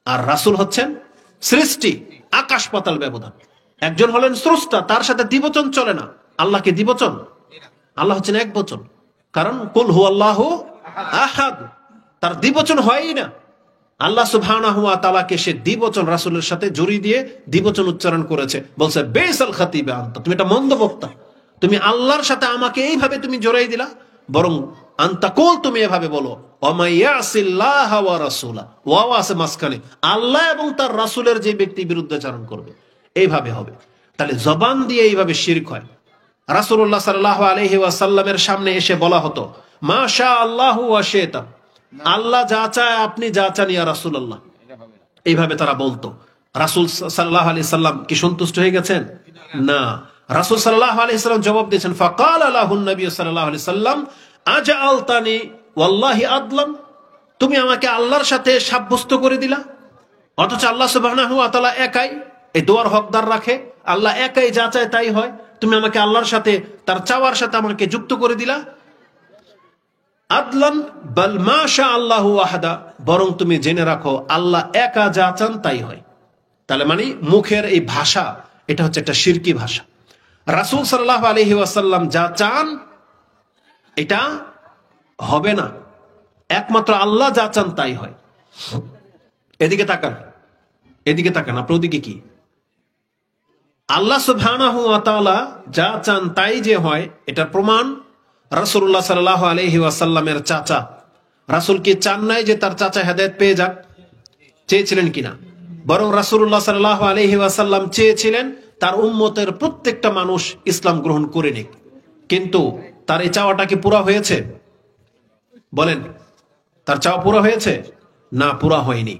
আর রাসূল হচ্ছেন সৃষ্টি, আকাশ পাতাল ব্যবধান। একজন হলেন স্রষ্টা, তার সাথে দ্বিবচন চলে না। আল্লাহ কি দ্বিবচন? আল্লাহ হচ্ছেন এক বচন, কারণ কুল হুয়াল্লাহু আহাদ, তার দ্বিবচন হয়ই না। আল্লাহ সুবহানাহু ওয়া তাআলাকে সে দ্বিবচন রাসূলের সাথে জড়িয়ে দিয়ে দ্বিবচন উচ্চারণ করেছে, বলছে বিসাল খতিবে আনতা, তুমি একটা মন্দ বক্তা, তুমি আল্লাহর সাথে আমাকে এইভাবে তুমি জড়াই দিলা। বরং আনতাকুল, তুমি এভাবে বলো, ওমাইয়াসিল্লাহ ওয়া রাসূলা, ওয়া আছে মাঝখানে, আল্লাহ এবং তার রাসূলের যে ব্যক্তি বিরুদ্ধাচরণ করবে, এইভাবে হবে। তাহলে জবান দিয়ে এইভাবে শিরক হয়। রাসূলুল্লাহ সাল্লাল্লাহু আলাইহি ওয়াসাল্লামের সামনে এসে বলা হতো, মাশা আল্লাহু ওয়া শিতা, আল্লাহ যা চায় আপনি যা চান ইয়া রাসূলুল্লাহ, এইভাবে তারা বলতো। রাসূল সাল্লাল্লাহু আলাইহি সাল্লাম কি সন্তুষ্ট হয়ে গেছেন? না। রাসূল সাল্লাল্লাহু আলাইহি সাল্লাম জবাব দিয়েছেন, ফাকাল লাহুন নবী সাল্লাল্লাহু আলাইহি সাল্লাম আজআলতানি ওয়াল্লাহি আদলান, তুমি আমাকে আল্লাহর সাথে সাব্যস্ত করে দিলা, অথচ আল্লাহ সুবহানাহু ওয়া তাআলা একাই এই দোয়ার হকদার রাখে, আল্লাহ একাই যা চায় তাই হয়, তুমি আমাকে আল্লাহর সাথে তার চাওয়ার সাথে আমাকে যুক্ত করে দিলা। আদলান বাল মাশা আল্লাহু ওয়াহদা, বরং তুমি জেনে রাখো আল্লাহ একা যা চান তাই হয়। তাহলে মানে মুখের এই ভাষা, এটা হচ্ছে একটা শিরকি ভাষা। রাসূল সাল্লাল্লাহু আলাইহি ওয়াসাল্লাম যা চান এটা হবে না, একমাত্র আল্লাহ যা চান তাই হয়। এদিকে তাকান, এদিকে তাকান, আপনার ওদিকে কি? আল্লাহ সুবহানাহু ওয়া তাআলা যা চান তাই যে হয়, এটা প্রমাণ রাসূলুল্লাহ সাল্লাল্লাহু আলাইহি ওয়াসাল্লামের চাচা রাসূল কি চান নাই যে তার চাচা হেদায়েত পেয়ে যাক? চেয়েছিলেন কিনা? বরং রাসূলুল্লাহ সাল্লাল্লাহু আলাইহি ওয়াসাল্লাম চেয়েছিলেন তার উম্মতের প্রত্যেকটা মানুষ ইসলাম গ্রহণ করে নিক। কিন্তু তার এই চাওয়াটা কি পুরা হয়েছে? বলেন, তার চাওয়া পুরা হয়েছে? না, পুরা হয়নি।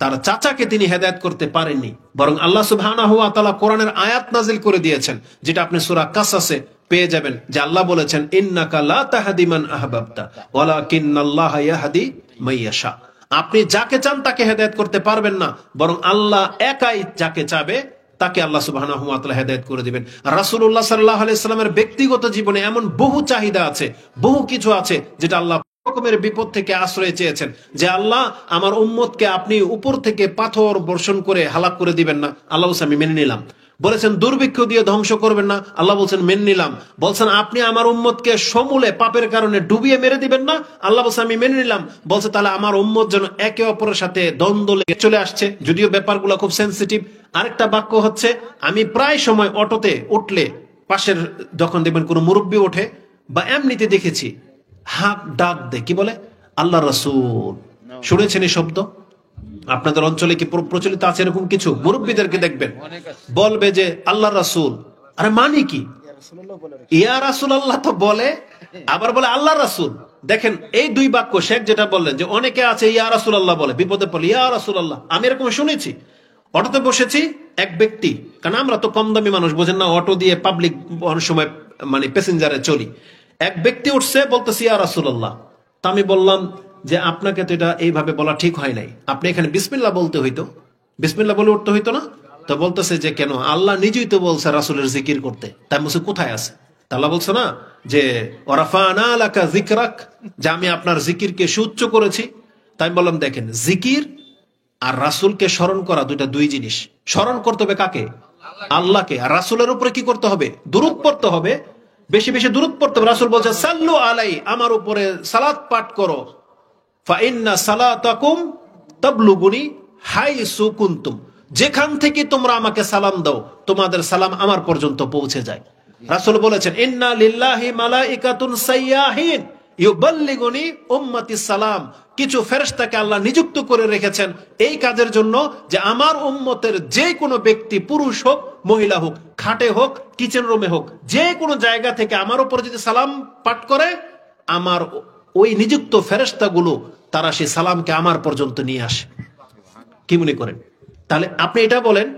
তার চাচাকে তিনি হেদায়েত করতে পারেননি, বরং আল্লাহ সুবহানাহু ওয়া তাআলা কোরআনের আয়াত নাজিল করে দিয়েছেন, যেটা আপনি সূরা কাসাসে পেয়ে যাবেন, যে আল্লাহ বলেছেন ইন্নাকা লা তাহদি মান আহবাবতা ওয়ালাকিন্নাল্লাহা ইয়াহদি মাইয়াশা। আপনি যাকে চান তাকে হেদায়েত করতে পারবেন না, বরং আল্লাহ একাই যাকে চাবে তাকে আল্লাহ সুবহানাহু ওয়া তাআলা হেদায়েত করে দিবেন। রাসূলুল্লাহ সাল্লাল্লাহু আলাইহি সাল্লামের ব্যক্তিগত জীবনে এমন বহু চাহিদা আছে, বহু কিছু আছে যেটা আল্লাহ রকমের বিপদ থেকে আশ্রয় চেয়েছেন, যে আল্লাহ আমার উম্মতকে আপনি উপর থেকে পাথর বর্ষণ করে হালাক করে দিবেন না, আল্লাহ বলছেন আমি মেনে নিলাম। বলেছেন দুর্ভিক্ষ দিয়ে ধ্বংস করবেন না, আল্লাহ বলছেন মেনে নিলাম। বলছেন আপনি আমার উম্মতকে সমূলে পাপের কারণে ডুবিয়ে মেরে দিবেন না, আল্লাহ বলছেন আমি মেনে নিলাম। বলছে তাহলে আমার উম্মত যেন একে অপরের সাথে দ্বন্দ্ব লেগে চলে আসছে, যদিও ব্যাপারগুলো খুব সেন্সিটিভ। আরেকটা বাক্য হচ্ছে, আমি প্রায় সময় অটোতে উঠলে পাশের যখন দেখবেন কোনো মুরব্বী ওঠে বা এমনিতে দেখেছি হাক ডাক দে, কি বলে? আল্লাহ রাসূল। শুনেছেন এই শব্দ? আপনাদের অঞ্চলে কি প্রচলিত আছে এরকম কিছু? মুরব্বীদেরকে দেখবেন বলবে যে আল্লাহ রাসূল। আরে মানে কি? ইয়া রাসূলুল্লাহ তো বলে, আবার বলে আল্লাহ রাসূল। দেখেন এই দুই বাক্য শেখ যেটা বললেন, যে অনেকে আছে ইয়া রাসূলুল্লাহ বলে, বিপদে পড়লে ইয়া রাসূলুল্লাহ। আমি এরকম শুনেছি। অটোতে বসেছি, এক ব্যক্তি, কারণ আমরা তো কম দামি মানুষ, বোঝেন না, অটো দিয়ে পাবলিক অনেক সময় মানে প্যাসেঞ্জারে চলি। এক ব্যক্তি উঠছে, বলতেছি ইয়া রাসূলুল্লাহ। তা আমি বললাম যে আপনাকে তো এটা এইভাবে বলা ঠিক হয় নাই, আপনি এখানে বিসমিল্লাহ বলতে হইতো, বিসমিল্লাহ বলে উঠতে হইতো না। তো বলতেছে যে কেন? আল্লাহ নিজেই তো বলছে রাসূলের জিকির করতে। তাই বলছে কোথায় আছে? আল্লাহ বলছে না যে ওয়ারাফানা লাকা যিকরাক, যে আমি আপনার জিকিরকে সুউচ্চ করেছি। তাই বললাম দেখেন, জিকির আর রাসূলকে স্মরণ করা দুই জিনিস। স্মরণ করতে হবে কাকে? আল্লাহকে। আর রাসূলের উপরে কি করতে হবে? দুরূদ পড়তে হবে, বেশি বেশি দুরূদ পড়তে হবে। রাসূল বলছে সাল্লু আলাই, আমার উপরে সালাত পাঠ করো। ফা ইন্না সালাতাকুম তাবলুগুনি হাইসু কুনতুম, যেখান থেকে তোমরা আমাকে সালাম দাও তোমাদের সালাম আমার পর্যন্ত পৌঁছে যায়। রাসূল বলেছেন ইন্না লিল্লাহি মালাইকাতুন সাইয়াহিন ইউবাল্লিগুনি উম্মতি সালাম, কিছু ফেরেশতাকে আল্লাহ নিযুক্ত করে রেখেছেন এই কাজের জন্য, যে আমার উম্মতের যে কোনো ব্যক্তি, পুরুষ হোক মহিলা হোক, খাটে হোক কিচেন রুমে হোক, যে কোনো জায়গা থেকে আমার উপর যদি সালাম পাঠ করে, আমার ওই নিযুক্ত ফেরেশতাগুলো তারা সেই সালামকে আমার পর্যন্ত নিয়ে আসে। কি মনে করেন? তাহলে আপনি এটা বলেন,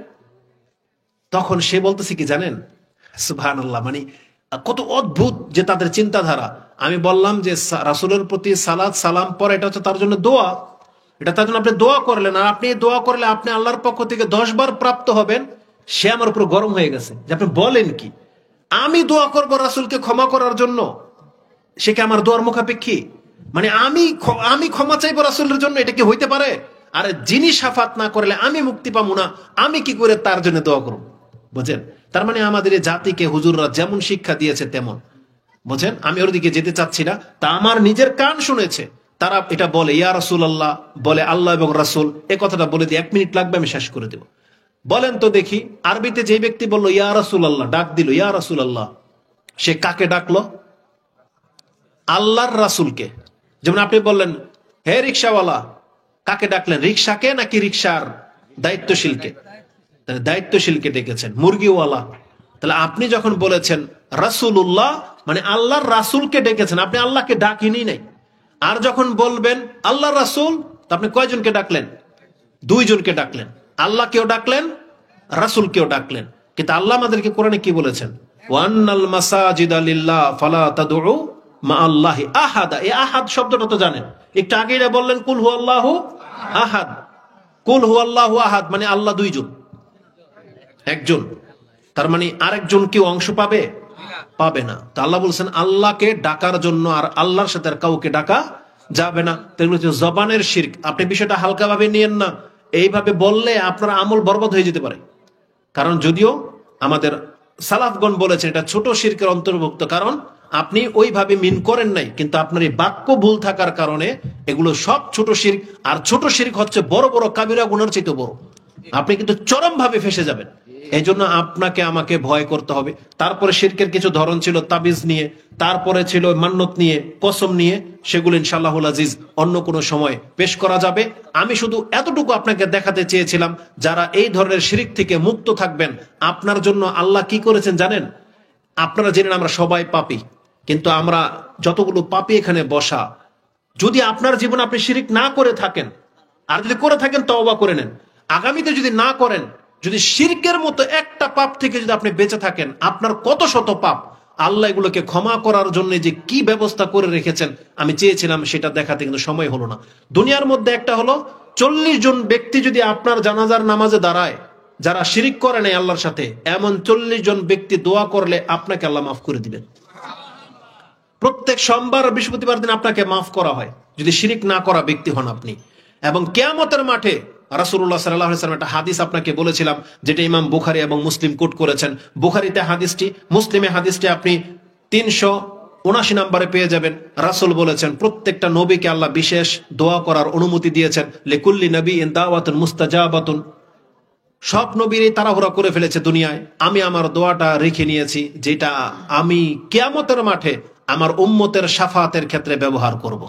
তখন সে বলতেছে কি জানেন? সুবহানাল্লাহ, মানে কত অদ্ভুত যে তাদের চিন্তাধারা। আমি বললাম যে রাসূলের প্রতি সালাত সালাম পরে এটা হচ্ছে তার জন্য দোয়া, এটা তার জন্য আপনি দোয়া করলেন, আর আপনি দোয়া করলে আপনি আল্লাহর পক্ষ থেকে 10 বার প্রাপ্ত হবেন। সে আমার উপর গরম হয়ে গেছে যে আপনি বলেন কি? আমি দোয়া করব রাসূলকে ক্ষমা করার জন্য, সে কি আমার দোয়ার মুখাপেক্ষী? মানে আমি ক্ষমা চাইবো রাসূলের জন্য, এটা কি হইতে পারে? আর যিনি শাফাত না করলে আমি মুক্তি পাবো না, আমি কি করে তার জন্য দোয়া করব? বুঝেন? তার মানে আমাদের এই জাতিকে হুজুররা যেমন শিক্ষা দিয়েছে তেমন, বুঝেন? আমি ওর দিকে যেতে চাচ্ছি না, তা আমার নিজের কান শুনেছে তারা এটা বলে ইয়া রাসূলুল্লাহ, বলে আল্লাহ এবং রাসূল। এই কথাটা বলে দিয়ে 1 মিনিট লাগবে, আমি শেষ করে দেব। বলেন তো দেখি, আরবিতে যে ব্যক্তি বলল ইয়া রাসূলুল্লাহ, ডাক দিল ইয়া রাসূলুল্লাহ, সে কাকে ডাকলো? আল্লাহর রাসূলকে। যেমন আপনি বললেন হে রিকশাওয়ালা, কাকে ডাকলেন? রিকশাকে নাকি রিকশার দায়িত্বশীলকে? দায়িত্বশীলকে ডেকেছেন। মুরগিওয়ালা। তাহলে আপনি যখন বলেছেন রাসূলুল্লাহ, মানে আল্লাহর রাসূলকে ডেকেছেন, আপনি আল্লাহকে ডাকিনি নাই। আর যখন বলবেন আল্লাহর রাসূল, তো আপনি কয়জনকে ডাকলেন? 2 জনকে ডাকলেন। আল্লাহকেও ডাকলেন, রাসূলকেও ডাকলেন। কিন্তু আল্লাহ আমাদেরকে কোরআনে কি বলেছেন? ওয়ান্নাল মাসাজিদা লিল্লাহ ফালা তাদউ মা আল্লাহি আহাদা। এই আহাদ শব্দটা তো জানেন, একটু আগে এটা বললেন কুল হুয়াল্লাহু আহাদ। কুল হুয়াল্লাহু আহাদ মানে আল্লাহ 2 জন, একজন। তার মানে আরেকজন কেউ অংশ পাবে? পাবে না। তো আল্লাহ বলছেন আল্লাহকে ডাকার জন্য আর আল্লাহর সাথে আর কাউকে ডাকা যাবে না। এগুলো হচ্ছে জবানের শিরক। আপনি বিষয়টা হালকা ভাবে নিয়েন না। এইভাবে বললে আপনার আমল বরবাদ হয়ে যেতে পারে। কারণ যদিও আমাদের সালাফগণ বলেছেন এটা ছোট শিরকের অন্তর্ভুক্ত, কারণ আপনি ওইভাবে মিন করেন নাই, কিন্তু আপনার এই বাক্য ভুল থাকার কারণে এগুলো সব ছোট শিরক। আর ছোট শিরক হচ্ছে বড় বড় কাবিরা গুনার চাইতে বড়। আপনি কিন্তু চরম ভাবে ফেসে যাবেন। এই জন্য আপনাকে আমাকে ভয় করতে হবে। তারপরে শিরকের কিছু ধরন ছিল তাবিজ নিয়ে, তারপরে ছিল মান্নত নিয়ে, কসম নিয়ে, সেগুলো ইনশাআল্লাহুল আজিজ অন্য কোনো সময় পেশ করা যাবে। আমি শুধু এতটুকু আপনাকে দেখাতে চেয়েছিলাম, যারা এই ধরনের শিরিক থেকে মুক্ত থাকবেন, আপনার জন্য আল্লাহ কি করেছেন জানেন? আপনারা জেনেন আমরা সবাই পাপী, কিন্তু আমরা যতগুলো পাপী এখানে বসা, যদি আপনার জীবন আপনি শিরিক না করে থাকেন, আর যদি করে থাকেন তওবা করে নেন, আগামীতে যদি না করেন, যদি শিরকের মতো একটা পাপ থেকে যদি আপনি বেঁচে থাকেন, আপনার কত শত পাপ, আল্লাহ এগুলোকে ক্ষমা করার জন্য যে কি ব্যবস্থা করে রেখেছেন আমি চেয়েছিলাম সেটা দেখাতে, কিন্তু সময় হলো না। দুনিয়ার মধ্যে একটা হলো 40 জন ব্যক্তি যদি আপনার জানাজার নামাজে দাঁড়ায়, যারা শিরিক করে নাই আল্লাহর সাথে, এমন 40 জন ব্যক্তি দোয়া করলে আপনাকে আল্লাহ মাফ করে দিবেন। প্রত্যেক সোমবার বৃহস্পতিবার দিন আপনাকে মাফ করা হয় যদি শিরিক না করা ব্যক্তি হন আপনি। এবং কিয়ামতের মাঠে রাসূলুল্লাহ সাল্লাল্লাহু আলাইহি ওয়াসাল্লাম একটা হাদিস আপনাকে বলেছিলাম, যেটা ইমাম বুখারী এবং মুসলিম কোট করেছেন। বুখারীতে হাদিসটি, মুসলিমে হাদিসটি আপনি 379 নম্বরে পেয়ে যাবেন। রাসূল বলেছেন, প্রত্যেকটা নবীকে আল্লাহ বিশেষ দোয়া করার অনুমতি দিয়েছেন। লিকুল্লি নবিয়্যিন দাওয়াতুন মুস্তাজাবাতুন, সব নবীরই তাড়াহুড়া করে ফেলেছে দুনিয়ায়, আমি আমার দোয়াটা রেখে নিয়েছি, যেটা আমি কিয়ামতের মাঠে আমার উম্মতের শাফাতের ক্ষেত্রে ব্যবহার করব।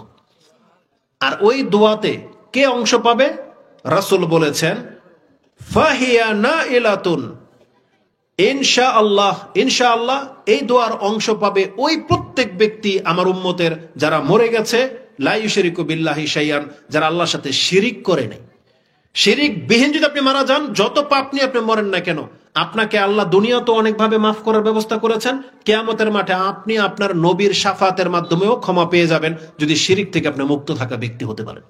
আর ওই দোয়াতে কে অংশ পাবে? রাসূল বলেছেন, ফাহিয়া নাইলাতুন, ইনশাআল্লাহ, ইনশাআল্লাহ এই দোয়ার অংশ পাবে ওই প্রত্যেক ব্যক্তি আমার উম্মতের যারা মরে গেছে, লা ইউশরিকু বিল্লাহি শাইআন, যারা আল্লাহর সাথে শিরিক করে নাই। শিরিক বিহীন যদি আপনি মারা যান, যত পাপ নিয়ে আপনি মরেন না কেন, আপনাকে আল্লাহ দুনিয়া তো অনেকভাবে মাফ করার ব্যবস্থা করেছেন, কিয়ামতের মাঠে আপনি আপনার নবীর শাফাতের মাধ্যমেও ক্ষমা পেয়ে যাবেন, যদি শিরিক থেকে আপনি মুক্ত থাকা ব্যক্তি হতে পারেন।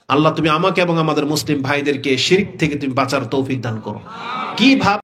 আল্লাহ তুমি আমাকে এবং আমাদের মুসলিম ভাইদেরকে শিরিক থেকে তুমি বাঁচার তৌফিক দান করো। কি ভাব